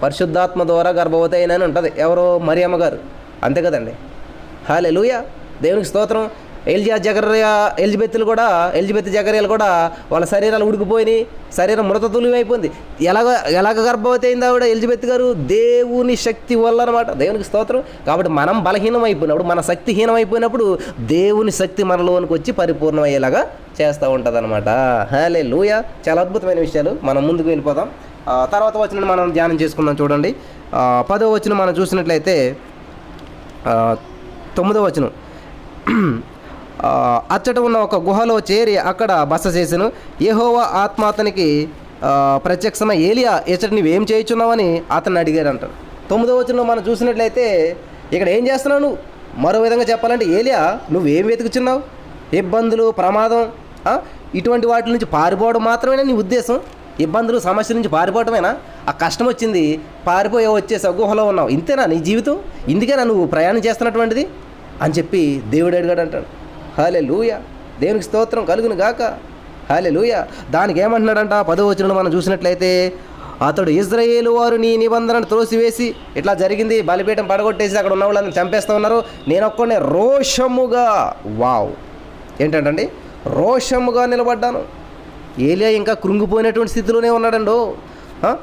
పరిశుద్ధాత్మ ద్వారా గర్భవతి అయినని ఉంటుంది. ఎవరో మరియమ్మ గారు, అంతే కదండి. హల్లెలూయా. దేవునికి స్తోత్రం. ఎలిజబెత్ జకర్యాలు కూడా వాళ్ళ శరీరాలు ఉడికిపోయినాయి, శరీరం మృతతుల్యం అయిపోయింది. ఎలాగ గర్భవతి అయింది ఆవిడ ఎలిజబెత్ గారు? దేవుని శక్తి వల్ల అనమాట. దేవునికి స్తోత్రం. కాబట్టి మనం బలహీనం అయిపోయినప్పుడు, మన శక్తిహీనం అయిపోయినప్పుడు దేవుని శక్తి మనలోనికి వచ్చి పరిపూర్ణమయ్యేలాగా చేస్తూ ఉంటుంది అనమాట. హల్లెలూయా. చాలా అద్భుతమైన విషయాలు. మనం ముందుకు వెళ్ళిపోదాం. తర్వాత వచనం మనం ధ్యానం చేసుకుందాం. చూడండి, 10వ వచనం మనం చూసినట్లయితే 9వ వచనం, అచ్చట ఉన్న ఒక గుహలో చేరి అక్కడ బస చేసెను. యెహోవా ఆత్మ అతనికి ప్రత్యక్షమై, ఏలియా ఇచ్చట నువ్వేం చేయుచున్నావని అతన్ని అడిగారు అంటారు. 9వ వచనంలో మనం చూసినట్లయితే ఇక్కడ ఏం చేస్తున్నావు నువ్వు? మరో విధంగా చెప్పాలంటే, ఏలియా నువ్వేం వెతుకుచున్నావు? ఇబ్బందులు, ప్రమాదం, ఇటువంటి వాటి నుంచి పారిపోవడం మాత్రమేనా నీ ఉద్దేశం? ఇబ్బందులు, సమస్యల నుంచి పారిపోవటమేనా? ఆ కష్టం వచ్చింది, పారిపోయి వచ్చేసావు, గుహలో ఉన్నావు, ఇంతేనా నీ జీవితం? ఇందుకేనా నువ్వు ప్రయాణం చేస్తున్నటువంటిది అని చెప్పి దేవుడు అడిగాడు అంటాడు. హల్లెలూయా, దేవునికి స్తోత్రం కలుగును గాక. హల్లెలూయా. దానికి ఏమంటున్నాడంట 10వ వచనంలో మనం చూసినట్లయితే, అతడు ఇశ్రాయేలు వారు నీ నిబంధనను త్రోసివేసి, ఇట్లా జరిగింది, బలిపీఠం పడగొట్టేసి అక్కడ ఉన్న వాళ్ళని చంపేస్తూ ఉన్నారు, నేను ఒక్కడే రోషముగా, వావ్ ఏంటంటే రోషముగా నిలబడ్డాను. ఏలియా ఇంకా కృంగిపోయినటువంటి స్థితిలోనే ఉన్నాడండో.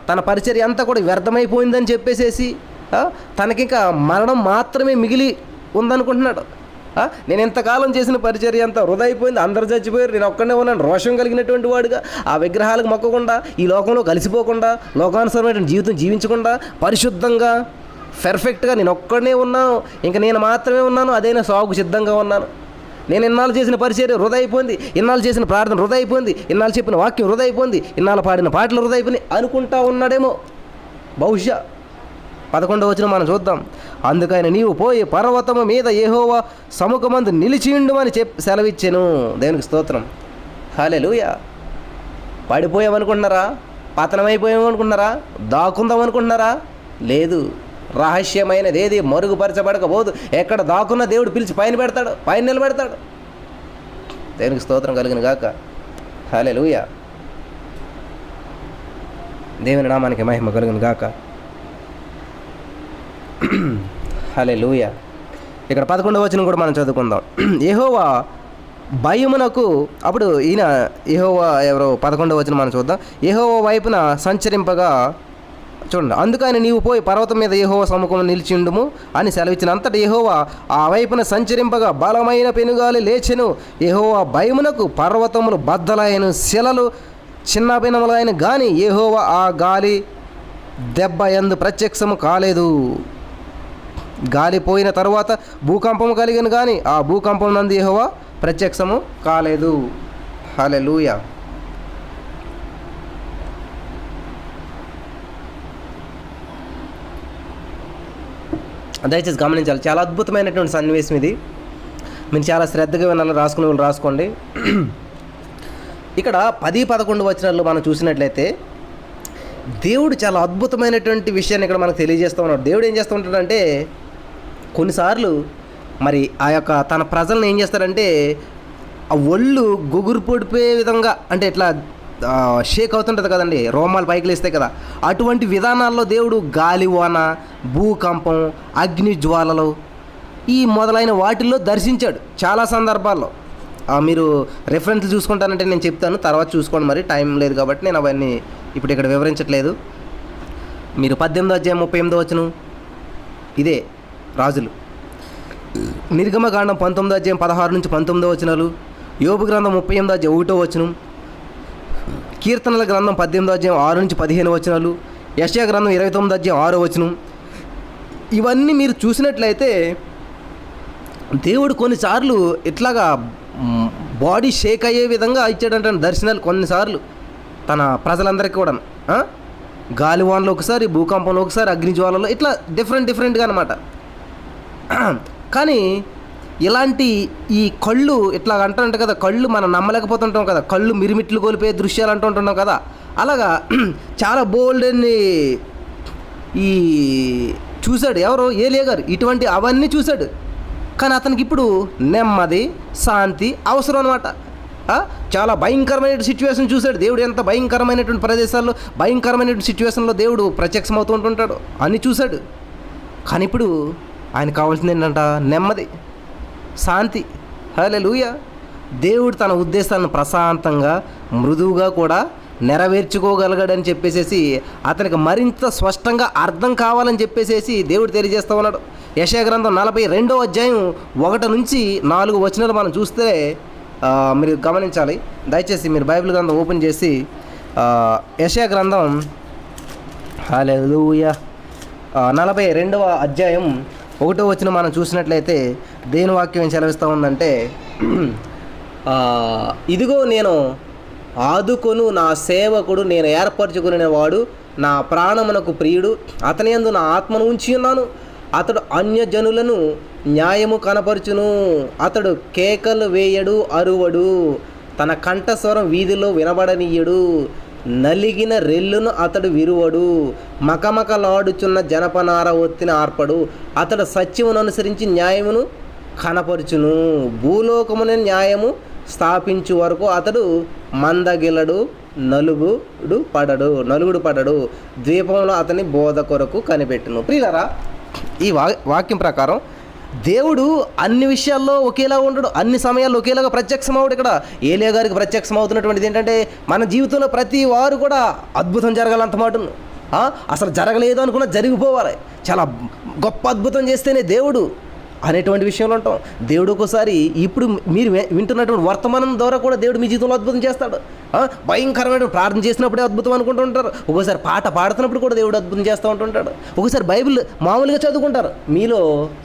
తన పరిచర్య అంతా కూడా వ్యర్థమైపోయిందని చెప్పేసేసి తనకింకా మరణం మాత్రమే మిగిలి ఉందనుకుంటున్నాడు. నేను ఎంతకాలం చేసిన పరిచర్య అంతా వృధా అయిపోయింది, అందరు చచ్చిపోయారు, నేను ఒక్కడే ఉన్నాను, రోషం కలిగినటువంటి వాడుగా, ఆ విగ్రహాలకు మొక్కకుండా, ఈ లోకంలో కలిసిపోకుండా, లోకానుసరమైనటువంటి జీవితం జీవించకుండా, పరిశుద్ధంగా పర్ఫెక్ట్గా నేను ఒక్కడే ఉన్నాను, ఇంకా నేను మాత్రమే ఉన్నాను, అదైనా సాగుకు సిద్ధంగా ఉన్నాను. నేను ఇన్నాళ్ళు చేసిన పరిచర్య వృధా అయిపోయింది, ఇన్నాళ్ళు చేసిన ప్రార్థన వృధా అయిపోయింది, ఇన్నాళ్ళు చెప్పిన వాక్యం వృధా అయిపోయింది, ఇన్నాళ్ళు పాడిన పాటలు వృధా అయిపోయింది అనుకుంటా ఉన్నాడేమో బహుశా. 11వ వచనం మనం చూద్దాం. అందుకని నీవు పోయి పర్వతము మీద యెహోవా సముఖమందు నిలిచిండుమని సెలవిచ్చెను. దేవునికి స్తోత్రం. హల్లెలూయా. పడిపోయామనుకుంటున్నారా? పతనమైపోయామనుకుంటున్నారా? దాక్కుందామనుకుంటున్నారా? లేదు. రహస్యమైనది ఏది మరుగుపరచబడకపోదు. ఎక్కడ దాక్కున్న దేవుడు పిలిచి పైన పెడతాడు, పైన నిలబెడతాడు. దేవునికి స్తోత్రం కలుగును గాక. హల్లెలూయా. దేవుని నామానికి మహిమ కలుగును గాక. హల్లెలూయా. ఇక్కడ 11వ వచనం కూడా మనం చదువుకుందాం. యెహోవా భయమునకు, అప్పుడు ఈయన యెహోవా ఎవరో 11వ వచనం మనం చూద్దాం. యెహోవా వైపున సంచరింపగా, చూడండి, అందుకని నీవు పోయి పర్వతం మీద యెహోవా సముఖంలో నిలిచిండుము అని సెలవిచ్చినంతట యెహోవా ఆ వైపున సంచరింపగా బలమైన పెనుగాలి లేచెను. యెహోవా భయమునకు పర్వతములు బద్దలైన, శిలలు చిన్నపినములైన గాని యెహోవా ఆ గాలి దెబ్బ యందు ప్రత్యక్షము కాలేదు. గాలి పోయిన తరువాత భూకంపము కలిగిన కానీ ఆ భూకంపం నందు యెహోవా ప్రత్యక్షము కాలేదు. హల్లెలూయా. దయచేసి గమనించాలి, చాలా అద్భుతమైనటువంటి సన్నివేశం ఇది. మీరు చాలా శ్రద్ధగా వినాలి, రాసుకునే వాళ్ళు రాసుకోండి. ఇక్కడ 10-11 వచనాల్లో మనం చూసినట్లయితే దేవుడు చాలా అద్భుతమైనటువంటి విషయాన్ని ఇక్కడ మనకు తెలియజేస్తూ ఉన్నాడు. దేవుడు ఏం చేస్తూ ఉంటాడంటే, కొన్నిసార్లు మరి ఆ యొక్క తన ప్రజలను ఏం చేస్తారంటే ఆ ఒళ్ళు గుగురు పొడిపోయే విధంగా, అంటే ఇట్లా షేక్ అవుతుంటుంది కదండి, రోమాలు పైకి లేస్తాయి కదా, అటువంటి విధానాల్లో దేవుడు గాలివాన, భూకంపం, అగ్ని జ్వాలలు ఈ మొదలైన వాటిల్లో దర్శించాడు చాలా సందర్భాల్లో. మీరు రెఫరెన్స్ చూసుకుంటానంటే నేను చెప్తాను, తర్వాత చూసుకోండి, మరి టైం లేదు కాబట్టి నేను అవన్నీ ఇప్పుడు ఇక్కడ వివరించట్లేదు. మీరు 18వ అధ్యాయం 38వ వచనం, ఇదే రాజులు. నిర్గమకాండం 19వ అధ్యాయం 16 నుంచి 19వ వచనాలు, యోబు గ్రంథం 38వ అధ్యాయం 1వ వచనం, కీర్తనల గ్రంథం 18వ అధ్యాయం 6 నుంచి 15 వచనాలు, యెషయా గ్రంథం 29వ అధ్యాయం 6వ వచనం. ఇవన్నీ మీరు చూసినట్లయితే దేవుడు కొన్నిసార్లు ఇట్లాగా బాడీ షేక్ అయ్యే విధంగా ఇచ్చాడంట దర్శనాలు కొన్నిసార్లు తన ప్రజలందరికీ కూడా. గాలివాన్లో ఒకసారి, భూకంపంలో ఒకసారి, అగ్నిజ్వాలలో, ఇట్లా డిఫరెంట్గా అనమాట. కానీ ఇలాంటి ఈ కళ్ళు ఇట్లా అంటుంటాం కదా, కళ్ళు మనం నమ్మలేకపోతుంటాం కదా, కళ్ళు మిరిమిట్లు కోల్పోయే దృశ్యాలు అంటుంటున్నాం కదా, అలాగా చాలా బోల్డ్ అని ఈ చూశాడు ఎవరో ఏలియా గారు, ఇటువంటి అవన్నీ చూశాడు. కానీ అతనికి ఇప్పుడు నెమ్మది, శాంతి అవసరం అనమాట. చాలా భయంకరమైన సిచ్యువేషన్ చూశాడు దేవుడు. ఎంత భయంకరమైనటువంటి ప్రదేశాల్లో, భయంకరమైనటువంటి సిచ్యువేషన్లో దేవుడు ప్రత్యక్షమవుతూ ఉంటుంటాడు, అన్నీ చూశాడు. కానీ ఇప్పుడు ఆయనకు కావాల్సింది ఏంటంట? నెమ్మది, శాంతి. హల్లెలూయా. దేవుడు తన ఉద్దేశాలను ప్రశాంతంగా, మృదువుగా కూడా నెరవేర్చుకోగలగాడని చెప్పేసి అతనికి మరింత స్పష్టంగా అర్థం కావాలని చెప్పేసి దేవుడు తెలియజేస్తూ ఉన్నాడు. యెషయా గ్రంథం 42వ అధ్యాయం 1 నుంచి 4 వచనాలు మనం చూస్తే మీరు గమనించాలి. దయచేసి మీరు బైబిల్ గ్రంథం ఓపెన్ చేసి యెషయా గ్రంథం, హల్లెలూయా, 42వ అధ్యాయం 1వ వచనం మనం చూసినట్లయితే దేని వాక్యం ఏం సెలవిస్తూ ఉందంటే, ఇదిగో నేను ఆదుకొను నా సేవకుడు, నేను ఏర్పరచుకునే వాడు, నా ప్రాణమునకు ప్రియుడు, అతని యందు నా ఆత్మను ఉంచి ఉన్నాను. అతడు అన్యజనులను న్యాయము కనపరుచును. అతడు కేకలు వేయడు, అరువడు, తన కంఠస్వరం వీధిలో వినబడనీయడు, నలిగిన రెల్లును అతడు విరువడు, మకమకలాడుచున్న జనపనార ఒత్తిన ఆర్పడు. అతడు సత్యమును అనుసరించి న్యాయమును కనపరుచును, భూలోకమున న్యాయము స్థాపించు వరకు అతడు మందగిలడు, నలుగుడు పడడు. ద్వీపంలో అతని బోధ కొరకు కనిపెట్టును. ప్రియులారా, ఈ వాక్యం ప్రకారం దేవుడు అన్ని విషయాల్లో ఒకేలా ఉండడు, అన్ని సమయాల్లో ఒకేలాగా ప్రత్యక్షమవుడు. ఇక్కడ ఏలియా గారికి ప్రత్యక్షం అవుతున్నటువంటిది ఏంటంటే, మన జీవితంలో ప్రతి వారు కూడా అద్భుతం జరగాలంత మాటను, అసలు జరగలేదు అనుకున్నా జరిగిపోవాలి, చాలా గొప్ప అద్భుతం చేస్తేనే దేవుడు అనేటువంటి విషయంలో ఉంటాం. దేవుడు ఒక్కోసారి ఇప్పుడు మీరు వింటున్నటువంటి వర్తమానం ద్వారా కూడా దేవుడు మీ జీవితంలో అద్భుతం చేస్తాడు. భయంకరమైన ప్రార్థన చేసినప్పుడే అద్భుతం అనుకుంటూ ఉంటారు. ఒక్కోసారి పాట పాడుతున్నప్పుడు కూడా దేవుడు అద్భుతం చేస్తూ ఉంటుంటాడు. ఒకసారి బైబిల్ మామూలుగా చదువుకుంటారు, మీలో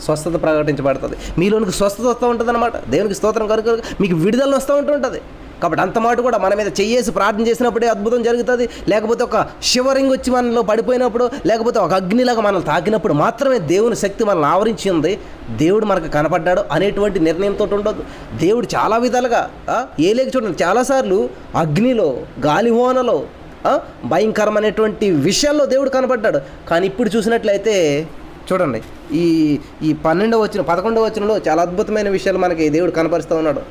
స్వస్థత ప్రకటించబడుతుంది, మీలోనికి స్వస్థత వస్తూ ఉంటుంది అనమాట. దేవునికి స్తోత్రం కనుక మీకు విడుదల వస్తూ ఉంటుంటుంది. కాబట్టి అంత మాట కూడా మన మీద చెయ్యేసి ప్రార్థన చేసినప్పుడే అద్భుతం జరుగుతుంది. లేకపోతే ఒక షివరింగ్ వచ్చి మనలో పడిపోయినప్పుడు, లేకపోతే ఒక అగ్నిలాగా మనల్ని తాకినప్పుడు మాత్రమే దేవుని శక్తి మనల్ని ఆవరించి ఉంది, దేవుడు మనకు కనపడ్డాడు అనేటువంటి నిర్ణయంతో ఉండదు. దేవుడు చాలా విధాలుగా ఏలేక చూడండి, చాలాసార్లు అగ్నిలో, గాలిహోనలో, భయంకరమైనటువంటి విషయాల్లో దేవుడు కనపడ్డాడు. కానీ ఇప్పుడు చూసినట్లయితే చూడండి, ఈ 11వ వచనంలో చాలా అద్భుతమైన విషయాలు మనకి దేవుడు కనపరుస్తూ ఉన్నాడు.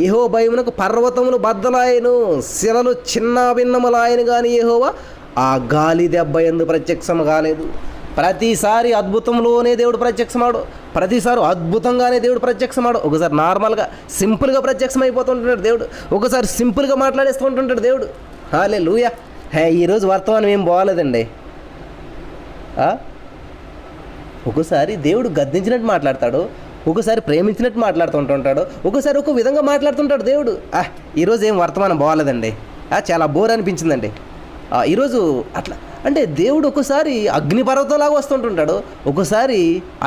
యెహోవా భయమునకు పర్వతములు బద్దలాయను, శిలలు చిన్న భిన్నములాయను, కానీ యెహోవా ఆ గాలి దెబ్బ యందు ప్రత్యక్షం కాలేదు. ప్రతిసారి అద్భుతంలోనే దేవుడు ప్రత్యక్షమాడు, ప్రతిసారి అద్భుతంగానే దేవుడు ప్రత్యక్షమాడు. ఒకసారి నార్మల్గా సింపుల్గా ప్రత్యక్షం అయిపోతుంటాడు దేవుడు, ఒకసారి సింపుల్గా మాట్లాడేస్తూ ఉంటుంటాడు దేవుడు. హల్లెలూయా. ఈరోజు వర్తమానం ఏం బాగాలేదండి. ఒక్కోసారి దేవుడు గద్దించినట్టు మాట్లాడతాడు, ఒకసారి ప్రేమించినట్టు మాట్లాడుతుంటుంటాడు, ఒకసారి ఒక విధంగా మాట్లాడుతుంటాడు దేవుడు. ఈరోజు ఏం వర్తమానం బాగాలేదండి, చాలా బోర్ అనిపించిందండి ఈరోజు. అట్లా అంటే దేవుడు ఒకసారి అగ్నిపర్వతంలాగా వస్తుంటుంటాడు, ఒకసారి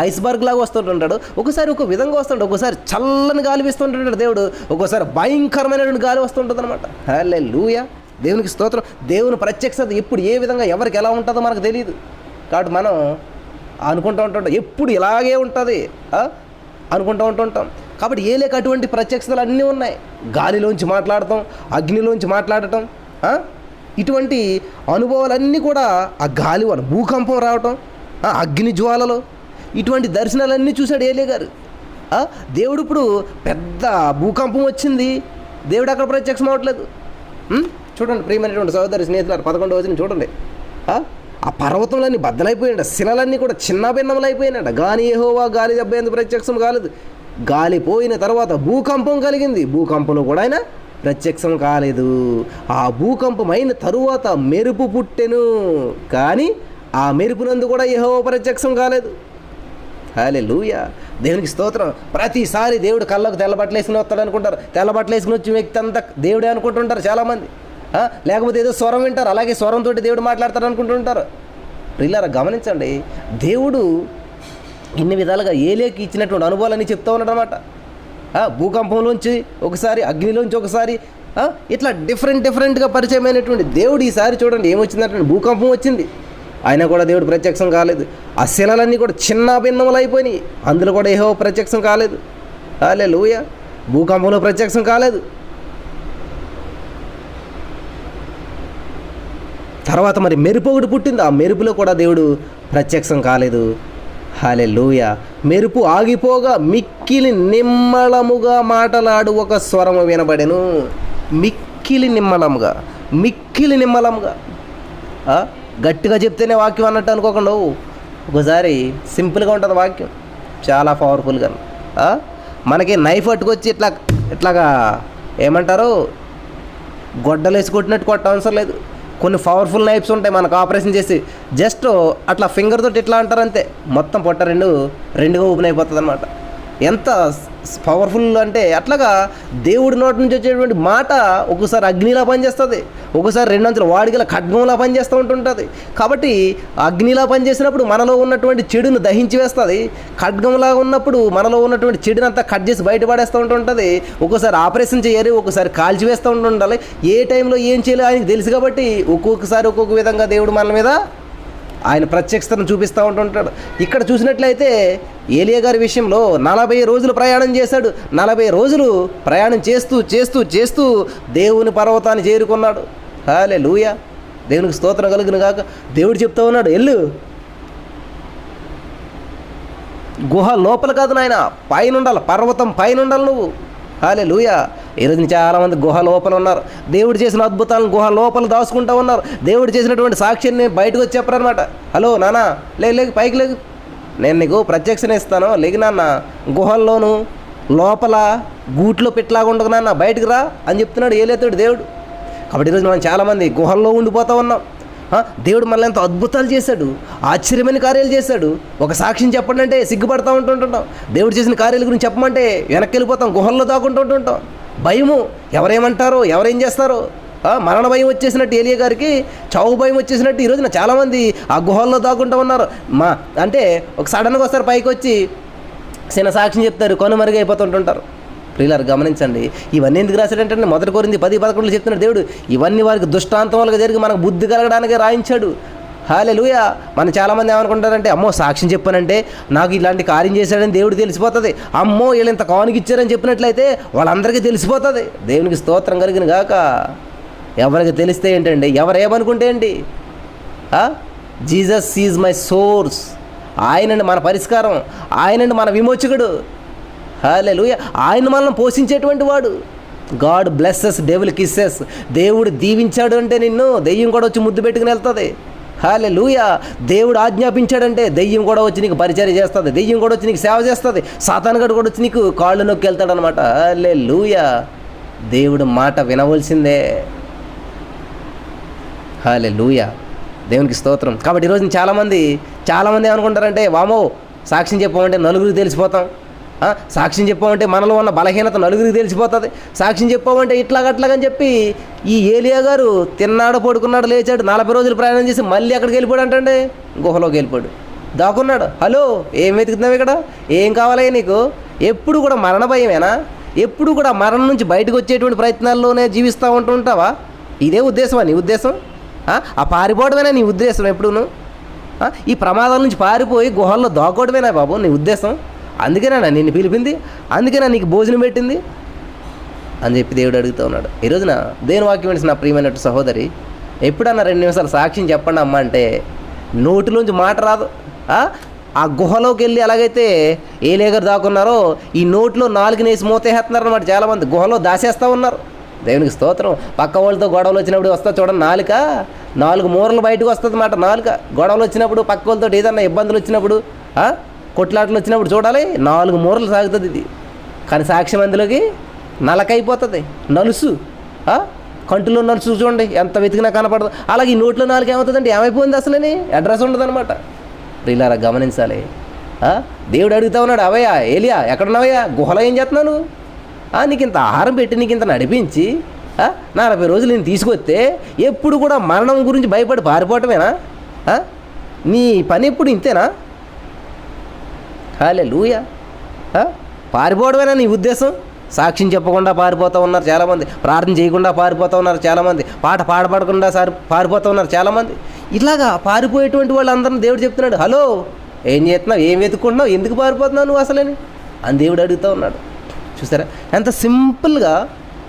ఐస్బర్గ్ లాగా వస్తుంటుంటాడు, ఒకసారి ఒక విధంగా వస్తుంటాడు, ఒకసారి చల్లని గాలి వేస్తుంటుంటాడు దేవుడు, ఒక్కోసారి భయంకరమైనటువంటి గాలి వస్తుంటుంది అనమాట. హల్లెలూయా, దేవునికి స్తోత్రం. దేవుని ప్రత్యక్షత ఎప్పుడు ఏ విధంగా ఎవరికి ఎలా ఉంటుందో మనకు తెలియదు. కాబట్టి మనం అనుకుంటూ ఉంటుంటాం ఎప్పుడు ఇలాగే ఉంటుంది అనుకుంటూ ఉంటుంటాం. కాబట్టి ఏలేక అటువంటి ప్రత్యక్షతలు అన్నీ ఉన్నాయి. గాలిలోంచి మాట్లాడటం, అగ్నిలోంచి మాట్లాడటం, ఇటువంటి అనుభవాలన్నీ కూడా ఆ గాలి వల్ల భూకంపం రావటం, అగ్ని జ్వాలలో, ఇటువంటి దర్శనాలన్నీ చూశాడు ఏలియా గారు. దేవుడు ఇప్పుడు పెద్ద భూకంపం వచ్చింది, దేవుడు అక్కడ ప్రత్యక్షం అవ్వట్లేదు. చూడండి ప్రియమైనటువంటి సహోదరి స్నేహితులారు, 11వ వచనం చూడండి. ఆ పర్వతంలన్నీ బద్దలైపోయాడు, శిలలన్నీ కూడా చిన్న భిన్నములు అయిపోయినాడ, కానీ యెహోవా గాలి దెబ్బ యందు ప్రత్యక్షం కాలేదు. గాలి పోయిన తర్వాత భూకంపం కలిగింది, భూకంపంలో కూడా ఆయన ప్రత్యక్షం కాలేదు. ఆ భూకంపం అయిన తరువాత మెరుపు పుట్టెను, కానీ ఆ మెరుపునందు కూడా యెహోవా ప్రత్యక్షం కాలేదు. హల్లెలూయా, దేవునికి స్తోత్రం. ప్రతిసారి దేవుడు కళ్ళకు తెల్లబట్టలు వేసుకుని వస్తాడు అనుకుంటారు, తెల్లబట్టలు వేసుకుని వచ్చి వ్యక్తి అంతా దేవుడే అనుకుంటుంటారు చాలామంది. లేకపోతే ఏదో స్వరం వింటారు, అలాగే స్వరంతో దేవుడు మాట్లాడతారు అనుకుంటుంటారు. ప్రియులారా గమనించండి, దేవుడు ఇన్ని విధాలుగా ఏలియాకి ఇచ్చినటువంటి అనుభవాలన్నీ చెప్తా ఉన్నాడు అనమాట. భూకంపంలోంచి ఒకసారి, అగ్నిలోంచి ఒకసారి, ఇట్లా డిఫరెంట్గా పరిచయమైనటువంటి దేవుడు ఈసారి చూడండి ఏమొచ్చిందంటే భూకంపం వచ్చింది, అయినా కూడా దేవుడు ప్రత్యక్షం కాలేదు. ఆ శిలలన్నీ కూడా చిన్న భిన్నములు అయిపోయినాయి, అందులో కూడా యెహోవా ప్రత్యక్షం కాలేదు. హల్లెలూయా, భూకంపంలో ప్రత్యక్షం కాలేదు. తర్వాత మరి మెరుపు ఒకటి పుట్టింది, ఆ మెరుపులో కూడా దేవుడు ప్రత్యక్షం కాలేదు. హల్లెలూయా. మెరుపు ఆగిపోగా మిక్కిలి నిమ్మళముగా మాటలాడు ఒక స్వరము వినబడెను. మిక్కిలి నిమ్మళముగా గట్టిగా చెప్తేనే వాక్యం అన్నట్టు అనుకోకుండా ఒకసారి సింపుల్గా ఉంటుంది వాక్యం, చాలా పవర్ఫుల్గా. మనకి నైఫ్ పట్టుకొచ్చి ఇట్లాగా ఏమంటారు, గొడ్డలు వేసి కొట్టినట్టు కొట్ట అవసరం లేదు. కొన్ని పవర్ఫుల్ నైఫ్స్ ఉంటాయి, మనకు ఆపరేషన్ చేసి జస్ట్ అట్లా ఫింగర్ తోటి ఇట్లా అంటారు అంతే, మొత్తం పొట్ట రెండుగా ఓపెన్ అయిపోతుంది అనమాట. ఎంత పవర్ఫుల్ అంటే అట్లాగా దేవుడి నోటి నుంచి వచ్చేటువంటి మాట ఒక్కోసారి అగ్నిలా పనిచేస్తుంది, ఒక్కోసారి రెండంచుల వాడిగల ఖడ్గంలా పనిచేస్తూ ఉంటుంటుంది. కాబట్టి అగ్నిలా పనిచేసినప్పుడు మనలో ఉన్నటువంటి చెడును దహించి వేస్తుంది, ఖడ్గంలాగా ఉన్నప్పుడు మనలో ఉన్నటువంటి చెడుని అంతా కట్ చేసి బయటపడేస్తూ ఉంటుంటుంది. ఒక్కోసారి ఆపరేషన్ చేయాలి, ఒక్కోసారి కాల్చి వేస్తూ ఉండాలి, ఏ టైంలో ఏం చేయాలి ఆయనకు తెలుసు. కాబట్టి ఒక్కొక్కసారి ఒక్కొక్క విధంగా దేవుడు మన మీద ఆయన ప్రత్యక్షతను చూపిస్తూ ఉంటుంటాడు. ఇక్కడ చూసినట్లయితే ఏలియా గారి విషయంలో 40 రోజులు ప్రయాణం చేశాడు. 40 రోజులు ప్రయాణం చేస్తూ దేవుని పర్వతాన్ని చేరుకున్నాడు. హల్లెలూయా, దేవునికి స్తోత్రం కలుగును గాక. దేవుడు చెప్తా ఉన్నాడు, వెళ్ళు, గుహ లోపల కాదు నాయన, పైన ఉండాలి, పర్వతం పైన ఉండాలి నువ్వు. హల్లెలూయా. ఈరోజు చాలామంది గుహ లోపల ఉన్నారు. దేవుడు చేసిన అద్భుతాలను గుహ లోపల దాచుకుంటూ ఉన్నారు. దేవుడు చేసినటువంటి సాక్ష్యాన్ని బయటకు వచ్చి చెప్పరనమాట. హలో నాన్న, లేగు పైకి లేగు, నేను నీకు ప్రత్యక్షణ ఇస్తాను, లేగి నాన్న, గుహల్లోను లోపల గూట్లో పెట్టలాగా ఉండదు నాన్న, బయటకు రా అని చెప్తున్నాడు ఏలేతాడు దేవుడు. కాబట్టి ఈరోజు మనం చాలామంది గుహల్లో ఉండిపోతూ ఉన్నాం. దేవుడు మనల్ని ఎంతో అద్భుతాలు చేశాడు, ఆశ్చర్యమైన కార్యాలు చేశాడు. ఒక సాక్ష్యం చెప్పండి అంటే సిగ్గుపడతా ఉంటుంటాం. దేవుడు చేసిన కార్యాల గురించి చెప్పమంటే వెనక్కి వెళ్ళిపోతాం, గుహల్లో దాక్కుంటుంటాం. భయము, ఎవరేమంటారో, ఎవరేం చేస్తారో, మరణ భయం వచ్చేసినట్టు ఏలియా గారికి చావు భయం వచ్చేసినట్టు ఈరోజున చాలామంది ఆ గుహల్లో దాక్కుంటూ ఉన్నారు. అంటే ఒక సడన్గా వస్తారు, పైకి వచ్చి చిన్న సాక్ష్యం చెప్తారు, కొనుమరుగైపోతుంటుంటారు. ప్రియులారు గమనించండి, ఇవన్నీ ఎందుకు రాశాడంటే 1 కొరింథీ 10:11 చెప్తున్నాడు దేవుడు, ఇవన్నీ వారికి దృష్టాంతములుగా జరిగి మనకు బుద్ధి కలగడానికే రాయించాడు. హల్లెలూయా. మనం చాలామంది ఏమనుకుంటారంటే, అమ్మో సాక్ష్యం చెప్పానంటే నాకు ఇలాంటి కార్యం చేశాడని దేవుడు తెలిసిపోతుంది, అమ్మో వీళ్ళు ఇంత కానుక ఇచ్చారని చెప్పినట్లయితే వాళ్ళందరికీ తెలిసిపోతుంది. దేవునికి స్తోత్రం కలిగిన గాక. ఎవరికి తెలిస్తే ఏంటండి, ఎవరేమనుకుంటే ఏంటి? జీసస్ ఈజ్ మై సోర్స్, ఆయనండి మన పరిష్కారం, ఆయనండి మన విమోచకుడు. హల్లెలూయా. ఆయన మనల్ని పోషించేటువంటి వాడు. God blesses, devil kisses. దేవుడు దీవించాడు అంటే నిన్ను దెయ్యం కూడా వచ్చి ముద్దు పెట్టుకుని వెళ్తుంది. హల్లెలూయా. దేవుడు ఆజ్ఞాపించాడంటే దెయ్యం కూడా వచ్చి నీకు పరిచర్య చేస్తుంది, దెయ్యం కూడా వచ్చి నీకు సేవ చేస్తుంది, సాతానుగాడు కూడా వచ్చి నీకు కాళ్ళు నొక్కి వెళ్తాడనమాట. హల్లెలూయా. దేవుడు మాట వినవలసిందే. హల్లెలూయా. దేవునికి స్తోత్రం. కాబట్టి ఈరోజు చాలామంది ఏమనుకుంటారంటే, వామో సాక్ష్యం చెప్పామంటే నలుగురికి తెలిసిపోతాం, సాక్ష్యం చెప్పామంటే మనలో ఉన్న బలహీనత నలుగురికి తెలిసిపోతుంది, సాక్ష్యం చెప్పామంటే ఇట్లాగట్లాగని చెప్పి ఈ ఏలియా గారు తిన్నాడు, పడుకున్నాడు, లేచాడు, 40 రోజులు ప్రయాణం చేసి మళ్ళీ ఎక్కడికి వెళ్ళిపోయాడు అంటండి, గుహలోకి వెళ్ళిపోయాడు, దాక్కున్నాడు. హలో, ఏం వెతుకుతున్నావు ఇక్కడ? ఏం కావాలయ్యా నీకు? ఎప్పుడు కూడా మరణ భయమేనా? ఎప్పుడు కూడా మరణం నుంచి బయటకు వచ్చేటువంటి ప్రయత్నాల్లోనే జీవిస్తూ ఉంటుంటావా? ఇదే ఉద్దేశమా నీ ఉద్దేశం? ఆ పారిపోవడమేనా నీ ఉద్దేశం? ఎప్పుడును ఈ ప్రమాదాల నుంచి పారిపోయి గుహల్లో దాక్కోవడమేనా బాబు నీ ఉద్దేశం? అందుకేనా నిన్ను పిలిపింది, అందుకేనా నీకు భోజనం పెట్టింది అని చెప్పి దేవుడు అడుగుతూ ఉన్నాడు. ఈ రోజున దేవుని వాక్యం వింటున్న నా ప్రియమైనట్టు సహోదరి, ఎప్పుడన్నా 2 నిమిషాలు సాక్ష్యం చెప్పండి అమ్మ అంటే నోటిలోంచి మాట రాదు. ఆ గుహలోకి వెళ్ళి ఎలాగైతే ఏలియా గారు దాక్కున్నారో ఈ నోట్లో 4 నేసి మూతేస్తున్నారు అనమాట. చాలామంది గుహలో దాసేస్తూ ఉన్నారు. దేవునికి స్తోత్రం. పక్క వాళ్ళతో గొడవలు వచ్చినప్పుడు వస్తా చూడండి, 4 మూరలు బయటకు వస్తుంది అన్నమాట. 4 గొడవలు వచ్చినప్పుడు, పక్క వాళ్ళతో ఏదన్నా ఇబ్బందులు వచ్చినప్పుడు, కొట్లాటలు వచ్చినప్పుడు చూడాలి, 4 మూరలు సాగుతుంది ఇది. కానీ సాక్ష్యం అందులోకి నలకైపోతుంది, నలుసు, కంటిలో నలుసు చూడండి ఎంత వెతికినా కనపడదు. అలాగే ఈ నోట్లో 4 ఏమవుతుందంటే ఏమైపోయింది అసలని అడ్రస్ ఉండదు అనమాట. ఇలా గమనించాలి. దేవుడు అడుగుతా ఉన్నాడు, అవయ్యా ఏలియా ఎక్కడున్నావయ్యా? గుహలో ఏం చేస్తున్నావు? నీకు ఇంత ఆహారం పెట్టి నీకు ఇంత నడిపించి 40 రోజులు నేను తీసుకొస్తే ఎప్పుడు కూడా మరణం గురించి భయపడి పారిపోవటమేనా? నీ పని ఎప్పుడు ఇంతేనా? హల్లెలూయా. పారిపోవడమేనా నీ ఉద్దేశం? సాక్ష్యం చెప్పకుండా పారిపోతూ ఉన్నారు చాలామంది, ప్రార్థన చేయకుండా పారిపోతూ ఉన్నారు చాలామంది, పాట పాడకుండా పారిపోతూ ఉన్నారు చాలామంది. ఇలాగా పారిపోయేటువంటి వాళ్ళందరినీ దేవుడు చెప్తున్నాడు, హలో ఏం చేస్తున్నావు, ఏం వెతుక్కుంటున్నావు, ఎందుకు పారిపోతున్నావు నువ్వు అసలని అని దేవుడు అడుగుతూ ఉన్నాడు. చూసారా ఎంత సింపుల్గా,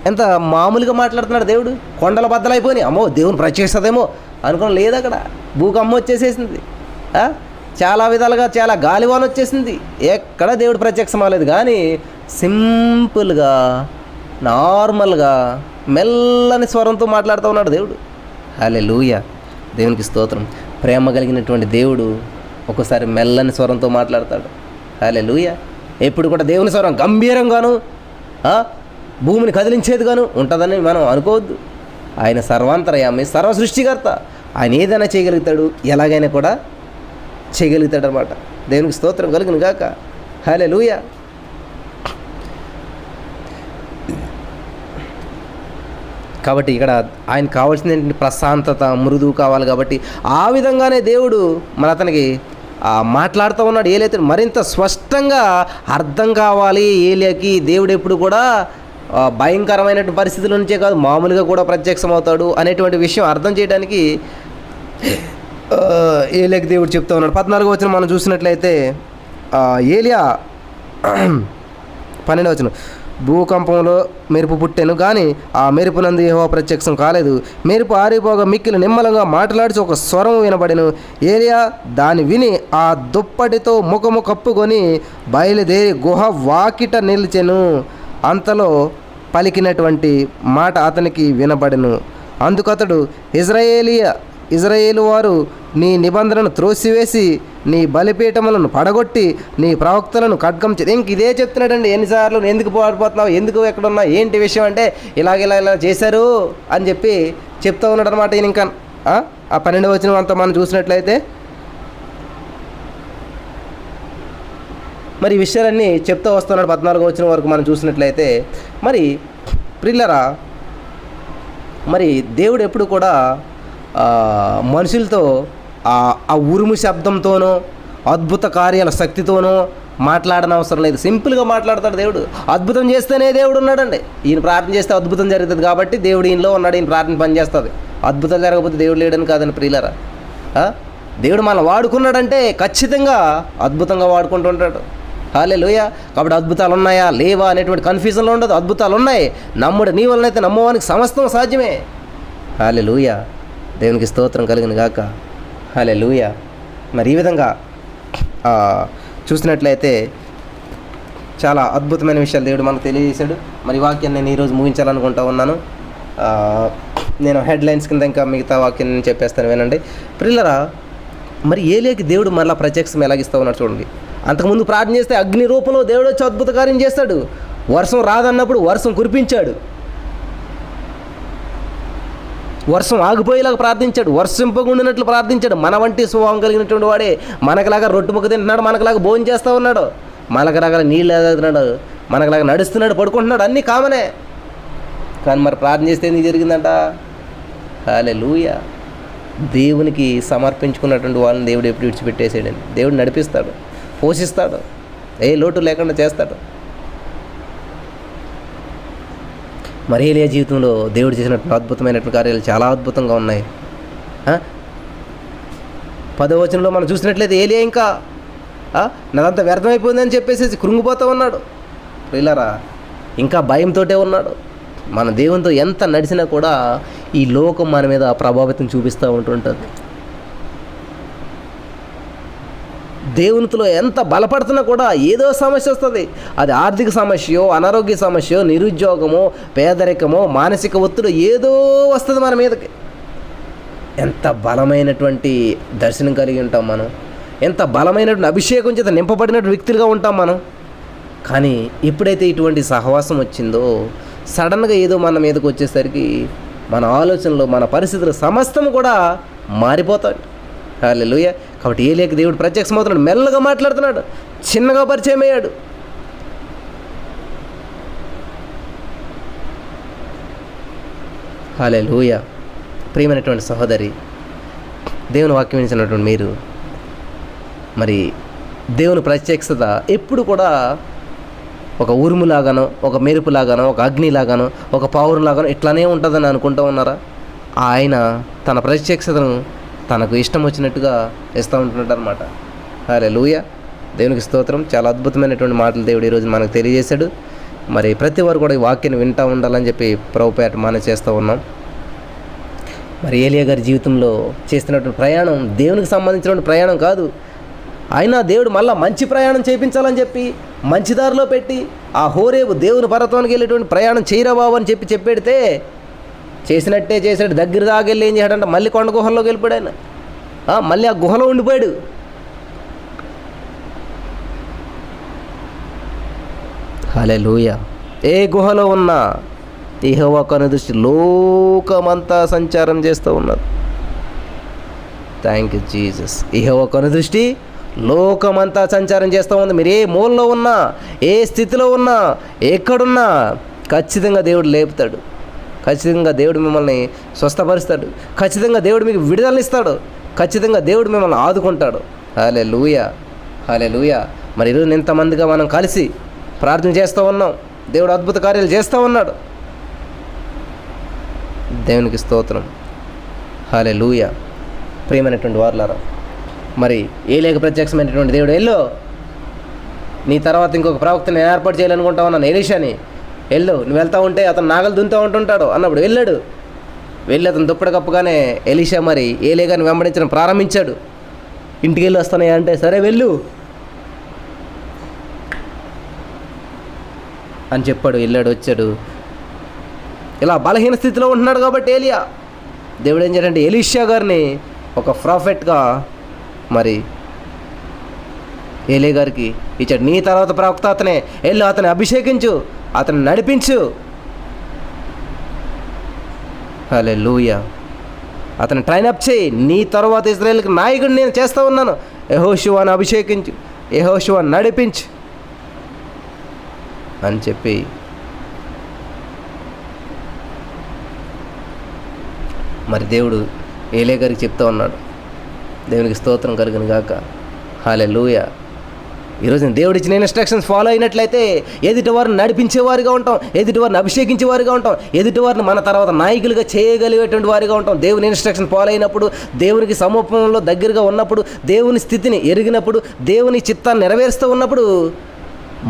ఎంత మామూలుగా మాట్లాడుతున్నాడు దేవుడు. కొండల బద్దలైపోయినాయి, అమ్మో దేవుని ప్రత్యక్షతేమో అనుకోని లేదు, అక్కడ భూకంపం వచ్చేసేసింది, చాలా విధాలుగా చాలా గాలివాన వచ్చేసింది, ఎక్కడ దేవుడు ప్రత్యక్షం అవ్వలేదు. కానీ సింపుల్గా నార్మల్గా మెల్లని స్వరంతో మాట్లాడుతూ ఉన్నాడు దేవుడు. హల్లెలూయా. దేవునికి స్తోత్రం. ప్రేమ కలిగినటువంటి దేవుడు ఒక్కోసారి మెల్లని స్వరంతో మాట్లాడతాడు. హల్లెలూయా. ఎప్పుడు కూడా దేవుని స్వరం గంభీరంగాను భూమిని కదిలించేదిగాను ఉంటుందని మనం అనుకోవద్దు. ఆయన సర్వాంతరయామి, సర్వ సృష్టికర్త. ఆయన ఏదైనా చేయగలుగుతాడు, ఎలాగైనా కూడా చేయగలుగుతాడు అనమాట. దేవునికి స్తోత్రం కలుగును గాక. హల్లెలూయా. కాబట్టి ఇక్కడ ఆయన కావాల్సింది ఏంటంటే ప్రశాంతత, మృదువు కావాలి. కాబట్టి ఆ విధంగానే దేవుడు మన అతనికి మాట్లాడుతూ ఉన్నాడు. ఏలైతే మరింత స్పష్టంగా అర్థం కావాలి ఏలియాకి. దేవుడు ఎప్పుడు కూడా భయంకరమైనటువంటి పరిస్థితుల నుంచే కాదు, మామూలుగా కూడా ప్రత్యక్షమవుతాడు అనేటువంటి విషయం అర్థం చేయడానికి ఏలియాకి దేవుడు చెప్తూ ఉన్నాడు. 14వ వచనం మనం చూసినట్లయితే ఏలియా 12వ వచనం, భూకంపంలో మెరుపు పుట్టెను కానీ ఆ మెరుపునందు యెహోవా ప్రత్యక్షం కాలేదు. మెరుపు ఆరిపోగా మిక్కిలి నిమ్మలంగా మాట్లాడుచు ఒక స్వరం వినబడెను. ఏలియా దాన్ని విని ఆ దుప్పటితో ముఖము కప్పుకొని బయలుదేరి గుహ వాకిట నిలిచెను. అంతలో పలికినటువంటి మాట అతనికి వినబడెను. అందుకతడు ఇజ్రాయేలు వారు నీ నిబంధనను త్రోసివేసి నీ బలిపీఠములను పడగొట్టి నీ ప్రవక్తలను ఖడ్గం ఇంక ఇదే చెప్తున్నాడండి. ఎన్నిసార్లు ఎందుకు పాడిపోతున్నావు, ఎందుకు ఎక్కడున్నా, ఏంటి విషయం అంటే ఇలా చేశారు అని చెప్పి చెప్తూ ఉన్నాడు అనమాట. ఈయన ఇంకా ఆ 12వ వచనం అంతా మనం చూసినట్లయితే మరి ఈ విషయాలన్నీ చెప్తూ వస్తున్నాడు. 14వ వచనం వరకు మనం చూసినట్లయితే మరి ప్రిల్లరా, మరి దేవుడు ఎప్పుడు కూడా మనుషులతో ఆ ఉరుము శబ్దంతోనో అద్భుత కార్యాల శక్తితోనో మాట్లాడనవసరం లేదు. సింపుల్గా మాట్లాడతాడు దేవుడు. అద్భుతం చేస్తేనే దేవుడు ఉన్నాడండి. ఈయన ప్రార్థన చేస్తే అద్భుతం జరుగుతుంది కాబట్టి దేవుడు ఈయనలో ఉన్నాడు, ఈయన ప్రార్థన పనిచేస్తుంది. అద్భుతం జరగకపోతే దేవుడు లేడని కాదని ప్రియులరా. దేవుడు మనం వాడుకున్నాడంటే ఖచ్చితంగా అద్భుతంగా వాడుకుంటుంటాడు. హల్లెలూయా. కాబట్టి అద్భుతాలు ఉన్నాయా లేవా అనేటువంటి కన్ఫ్యూజన్లో ఉండదు. అద్భుతాలు ఉన్నాయి. నమ్ముడు నీ వలనైతే నమ్మవానికి సమస్తం సాధ్యమే. హల్లెలూయా. దేవునికి స్తోత్రం కలిగిన గాక. హల్లెలూయా. మరి ఈ విధంగా చూసినట్లయితే చాలా అద్భుతమైన విషయాలు దేవుడు మనకు తెలియజేశాడు. మరి ఈ వాక్యాన్ని నేను ఈరోజు ముగించాలనుకుంటా ఉన్నాను. నేను హెడ్లైన్స్ కింద ఇంకా మిగతా వాక్యం నేను చెప్పేస్తాను, వినండి ప్రియులరా. మరి ఏలియాకి దేవుడు మళ్ళీ ప్రత్యక్షం ఎలాగిస్తూ ఉన్నాడు చూడండి. అంతకుముందు ప్రార్థన చేస్తే అగ్ని రూపంలో దేవుడు వచ్చి అద్భుత కార్యం చేస్తాడు. వర్షం రాదన్నప్పుడు వర్షం కురిపించాడు. వర్షం ఆగిపోయేలాగా ప్రార్థించాడు. వర్షింపకుండినట్లు ప్రార్థించాడు. మన వంటి స్వభావం కలిగినటువంటి వాడే మనకులాగా రొట్టె ముక్క తింటున్నాడు, మనకులాగా భోజనం చేస్తూ ఉన్నాడు, మనకులాగా నీళ్ళు తాగుతున్నాడు, మనకులాగా నడుస్తున్నాడు, పడుకుంటున్నాడు, అన్నీ కామనే. కానీ మరి ప్రార్థన చేస్తే ఎందుకు జరిగిందంట? హల్లెలూయా. దేవునికి సమర్పించుకున్నటువంటి వాళ్ళని దేవుడు ఎప్పుడు విడిచిపెట్టేసాడని దేవుడు నడిపిస్తాడు, పోషిస్తాడు, ఏ లోటు లేకుండా చేస్తాడు. మరి ఏలియా జీవితంలో దేవుడు చేసినటువంటి అద్భుతమైనటువంటి కార్యాలు చాలా అద్భుతంగా ఉన్నాయి. 10వ వచనంలో మనం చూసినట్లయితే ఏలియా ఇంకా నాదంతా వ్యర్థమైపోయిందని చెప్పేసి కృంగిపోతూ ఉన్నాడు. ప్రియులారా, ఇంకా భయంతోటే ఉన్నాడు. మన దేవునితో ఎంత నడిచినా కూడా ఈ లోకం మన మీద ప్రభావితం చూపిస్తూ ఉంటుంటుంది. దేవునితో ఎంత బలపడుతున్నా కూడా ఏదో సమస్య వస్తుంది. అది ఆర్థిక సమస్యో, అనారోగ్య సమస్యో, నిరుద్యోగమో, పేదరికమో, మానసిక ఒత్తిడి ఏదో వస్తుంది మన మీదకి. ఎంత బలమైనటువంటి దర్శనం కలిగి ఉంటాం మనం, ఎంత బలమైనటువంటి అభిషేకం చేత నింపబడినటువంటి వ్యక్తులుగా ఉంటాం మనం. కానీ ఎప్పుడైతే ఇటువంటి సహవాసం వచ్చిందో సడన్గా ఏదో మన మీదకి వచ్చేసరికి మన ఆలోచనలు, మన పరిస్థితులు సమస్తం కూడా మారిపోతాయి. హల్లెలూయా. కాబట్టి ఏలియాకి దేవుడు ప్రత్యక్షమవుతున్నాడు, మెల్లగా మాట్లాడుతున్నాడు, చిన్నగా పరిచయం అయ్యాడు. హల్లెలూయా. ప్రియమైనటువంటి సహోదరి, దేవుని వాక్యం వినిచినటువంటి మీరు, మరి దేవుని ప్రత్యక్షత ఎప్పుడు కూడా ఒక ఉరుములాగానో, ఒక మెరుపులాగానో, ఒక అగ్నిలాగానో, ఒక పౌరులాగానో ఇట్లానే ఉంటుందని అనుకుంటూ ఉన్నారా? ఆయన తన ప్రత్యక్షతను తనకు ఇష్టం వచ్చినట్టుగా ఇస్తూ ఉంటున్నాడు అనమాట. హల్లెలూయా. దేవునికి స్తోత్రం. చాలా అద్భుతమైనటువంటి మాటలు దేవుడు ఈరోజు మనకు తెలియజేశాడు. మరి ప్రతి వారు కూడా ఈ వాక్యాన్ని వింటూ ఉండాలని చెప్పి ప్రభుపేట మనం చేస్తూ ఉన్నాం. మరి ఏలియా గారి జీవితంలో చేస్తున్నటువంటి ప్రయాణం దేవునికి సంబంధించినటువంటి ప్రయాణం కాదు. అయినా దేవుడు మళ్ళీ మంచి ప్రయాణం చేయించాలని చెప్పి మంచి దారిలో పెట్టి ఆ హోరేబు దేవుని పర్వతానికి వెళ్ళేటువంటి ప్రయాణం చేయరా బాబు అని చెప్పెడితే చేసినట్టే చేసాడు. దగ్గర దాకెళ్ళి ఏం చేశాడంటే మళ్ళీ కొండ గుహల్లోకి వెళ్ళిపోయాడు ఆయన. మళ్ళీ ఆ గుహలో ఉండిపోయాడు. హల్లెలూయా. ఏ గుహలో ఉన్నా యెహోవా కనుదృష్టి లోకమంతా సంచారం చేస్తూ ఉన్నారు. Thank you Jesus. యెహోవా కనుదృష్టి లోకమంతా సంచారం చేస్తూ ఉంది. మీరు ఏ మూలలో ఉన్నా, ఏ స్థితిలో ఉన్నా, ఎక్కడున్నా ఖచ్చితంగా దేవుడు లేపుతాడు. ఖచ్చితంగా దేవుడు మిమ్మల్ని స్వస్థపరుస్తాడు. ఖచ్చితంగా దేవుడు మీకు విడుదలనిస్తాడు. ఖచ్చితంగా దేవుడు మిమ్మల్ని ఆదుకుంటాడు. హల్లెలూయా. హల్లెలూయా. మరి ఈరోజు ఇంతమందిగా మనం కలిసి ప్రార్థన చేస్తూ ఉన్నాం. దేవుడు అద్భుత కార్యాలు చేస్తూ ఉన్నాడు. దేవునికి స్తోత్రం. హల్లెలూయా. ప్రియమైనటువంటి వారులారా, మరి ఏలియాకి ప్రత్యక్షమైనటువంటి దేవుడు ఎల్లో నీ తర్వాత ఇంకొక ప్రవక్తని ఏర్పాటు చేయాలనుకుంటా ఉన్నాను, ఎలీషాని. వెళ్ళు, నువ్వు వెళ్తా ఉంటే అతను నాగలు దున్నుతూ ఉంటుంటాడు అన్నప్పుడు వెళ్ళాడు. వెళ్ళి అతను దుప్పటి కప్పగానే ఎలీషా మరి ఏలియా గారిని వెంబడించడం ప్రారంభించాడు. ఇంటికి వెళ్ళి వస్తున్నాయా అంటే సరే వెళ్ళు అని చెప్పాడు. వెళ్ళాడు, వచ్చాడు. ఇలా బలహీన స్థితిలో ఉంటున్నాడు కాబట్టి ఏలియా, దేవుడు ఏం చేయాలంటే ఎలీషా గారిని ఒక ప్రాఫెట్గా మరి ఏలియా గారికి ఇచ్చాడు. నీ తర్వాత ప్రవక్త అతనే, వెళ్ళు అతన్ని అభిషేకించు, అతన్ని నడిపించు. హల్లెలూయా. అతను ట్రైన్ అప్ చేయి, నీ తర్వాత ఇశ్రాయేలుకి నాయకుడిని నేను చేస్తూ ఉన్నాను. యెహోషువను అభిషేకించు, యెహోషువను నడిపించు అని చెప్పి మరి దేవుడు ఏలియా గారికి చెప్తూ ఉన్నాడు. దేవునికి స్తోత్రం కలుగును గాక. హల్లెలూయా. ఈరోజు దేవుడు ఇచ్చిన ఇన్స్ట్రక్షన్స్ ఫాలో అయినట్లయితే ఎదుటివారిని నడిపించేవారిగా ఉంటాం, ఎదుటివారిని అభిషేకించేవారిగా ఉంటాం, ఎదుటివారిని మన తర్వాత నాయకులుగా చేయగలిగేటువంటి వారిగా ఉంటాం. దేవుని ఇన్స్ట్రక్షన్ ఫాలో అయినప్పుడు, దేవునికి సమూహంలో దగ్గరగా ఉన్నప్పుడు, దేవుని స్థితిని ఎరిగినప్పుడు, దేవుని చిత్తాన్ని నెరవేరుస్తూ ఉన్నప్పుడు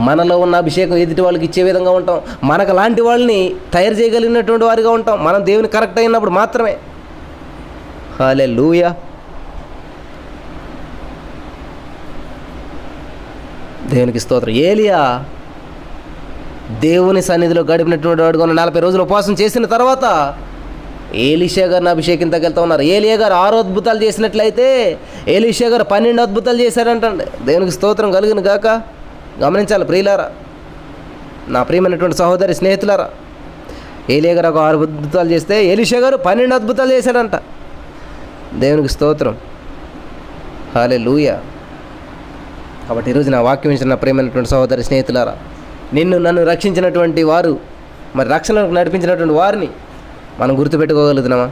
మనలో ఉన్న అభిషేకం ఎదుటి వాళ్ళకి ఇచ్చే విధంగా ఉంటాం. మనకు లాంటి వాళ్ళని తయారు చేయగలిగినటువంటి వారిగా ఉంటాం, మనం దేవుని కరెక్ట్ అయినప్పుడు మాత్రమే. హల్లెలూయా. దేవునికి స్తోత్రం. ఏలియా దేవుని సన్నిధిలో గడిపినటువంటి వాడుగా 40 రోజులు ఉపవాసం చేసిన తర్వాత ఎలీషా గారిని అభిషేకింతకెళ్తా ఉన్నారు. ఏలియా గారు 6 అద్భుతాలు చేసినట్లయితే ఎలీషా గారు 12 అద్భుతాలు చేశారంటండి. దేవునికి స్తోత్రం కలుగును గాక. గమనించాలి ప్రియులారా, నా ప్రియమైనటువంటి సహోదరి స్నేహితులారా. ఏలియా గారు ఒక 6 అద్భుతాలు చేస్తే ఎలీషా గారు 12 అద్భుతాలు చేశారంట. దేవునికి స్తోత్రం. హల్లెలూయా. కాబట్టి ఈరోజు నా వాక్యం ఇచ్చిన ప్రియమైనటువంటి సహోదరి స్నేహితులారా, నన్ను రక్షించినటువంటి వారు, మరి రక్షణకు నడిపించినటువంటి వారిని మనం గుర్తుపెట్టుకోగలుగుతున్నామా?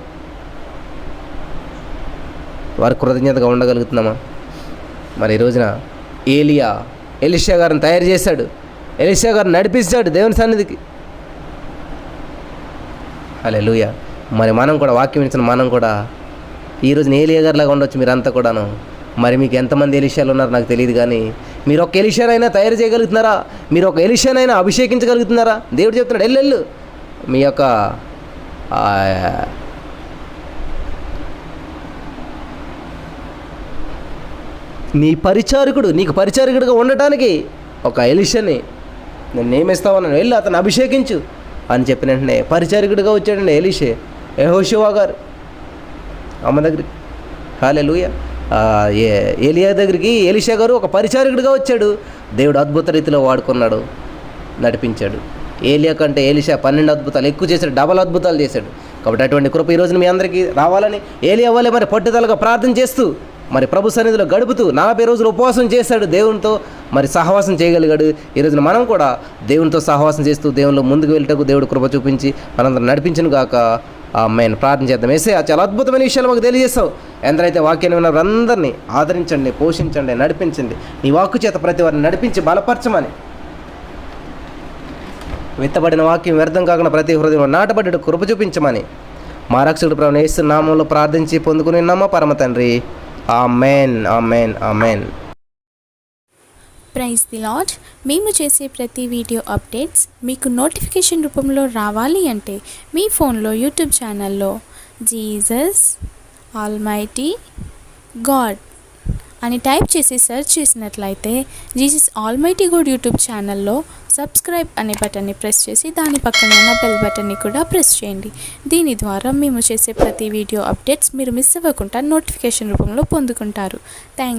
వారి కృతజ్ఞతగా ఉండగలుగుతున్నామా? మరి ఈ రోజున ఏలియా ఎలీషా గారిని తయారు చేశాడు, ఎలీషా గారిని నడిపించాడు దేవుని సన్నిధికి. హల్లెలూయా. మరి మనం కూడా వాక్యం ఇచ్చిన మనం కూడా ఈరోజు ఏలియా గారిలాగా ఉండొచ్చు మీరంతా కూడాను. మరి మీకు ఎంతమంది ఎలీషాలు ఉన్నారో నాకు తెలియదు, కానీ మీరు ఒక ఎలీషానైనా తయారు చేయగలుగుతున్నారా? మీరు ఒక ఎలీషానైనా అభిషేకించగలుగుతున్నారా? దేవుడు చెప్తున్నాడు, వెళ్ళు మీ యొక్క నీకు పరిచారకుడిగా ఉండటానికి ఒక ఎలీషాని నేను నియమిస్తా ఉన్నాను, వెళ్ళి అతను అభిషేకించు అని చెప్పిన వెంటనే పరిచారకుడిగా వచ్చాడండి ఎలీషా, యెహోషువ గారు అమ్మ దగ్గరికి. హల్లెలూయా. ఏలియా దగ్గరికి ఎలీషా గారు ఒక పరిచారకుడిగా వచ్చాడు. దేవుడు అద్భుత రీతిలో వాడుకున్నాడు, నడిపించాడు. ఏలియా కంటే ఎలీషా 12 అద్భుతాలు ఎక్కువ చేశాడు, డబల్ అద్భుతాలు చేశాడు. కాబట్టి అటువంటి కృప ఈరోజు మీ అందరికీ రావాలని ఏలియా వల్లే మరి పట్టుదలగా ప్రార్థన చేస్తూ మరి ప్రభు సన్నిధిలో గడుపుతూ 40 రోజులు ఉపవాసం చేశాడు, దేవునితో మరి సహవాసం చేయగలిగాడు. ఈరోజున మనం కూడా దేవునితో సహవాసం చేస్తూ దేవునిలో ముందుకు వెళ్ళటకు దేవుడు కృప చూపించి మనందరం నడిపించను గాక. ఆమేన్. ప్రార్థన చేద్దాం. యేసయ్యా, చాలా అద్భుతమైన విషయాలు మాకు తెలియజేస్తావు. ఎందరైతే వాక్యాన్ని విన్న వారందరినీ ఆదరించండి, పోషించండి, నడిపించండి. నీ వాక్కు చేత ప్రతి వారిని నడిపించి బలపరచమని, విత్తబడిన వాక్యం వ్యర్థం కాకుండా ప్రతి హృదయంలో నాటబడ్డ కృప చూపించమని మా రక్షకుడు ప్రభువైన యేసు నామములో ప్రార్థించి పొందుకుని ఉన్నామా పరమ తండ్రి. Amen, amen, amen. Praise the lord. మేము చేసే ప్రతి వీడియో అప్డేట్స్ మీకు నోటిఫికేషన్ రూపంలో రావాలి అంటే మీ ఫోన్లో యూట్యూబ్ ఛానల్లో జీసస్ ఆల్మైటీ గాడ్ అని టైప్ చేసి సెర్చ్ చేసినట్లయితే జీసస్ ఆల్మైటీ గాడ్ యూట్యూబ్ ఛానల్లో సబ్స్క్రైబ్ అనే బటన్ని ప్రెస్ చేసి దాని పక్కన ఉన్న బెల్ బటన్ని కూడా ప్రెస్ చేయండి. దీని ద్వారా మేము చేసే ప్రతి వీడియో అప్డేట్స్ మీరు మిస్ అవ్వకుండా నోటిఫికేషన్ రూపంలో పొందుకుంటారు. థ్యాంక్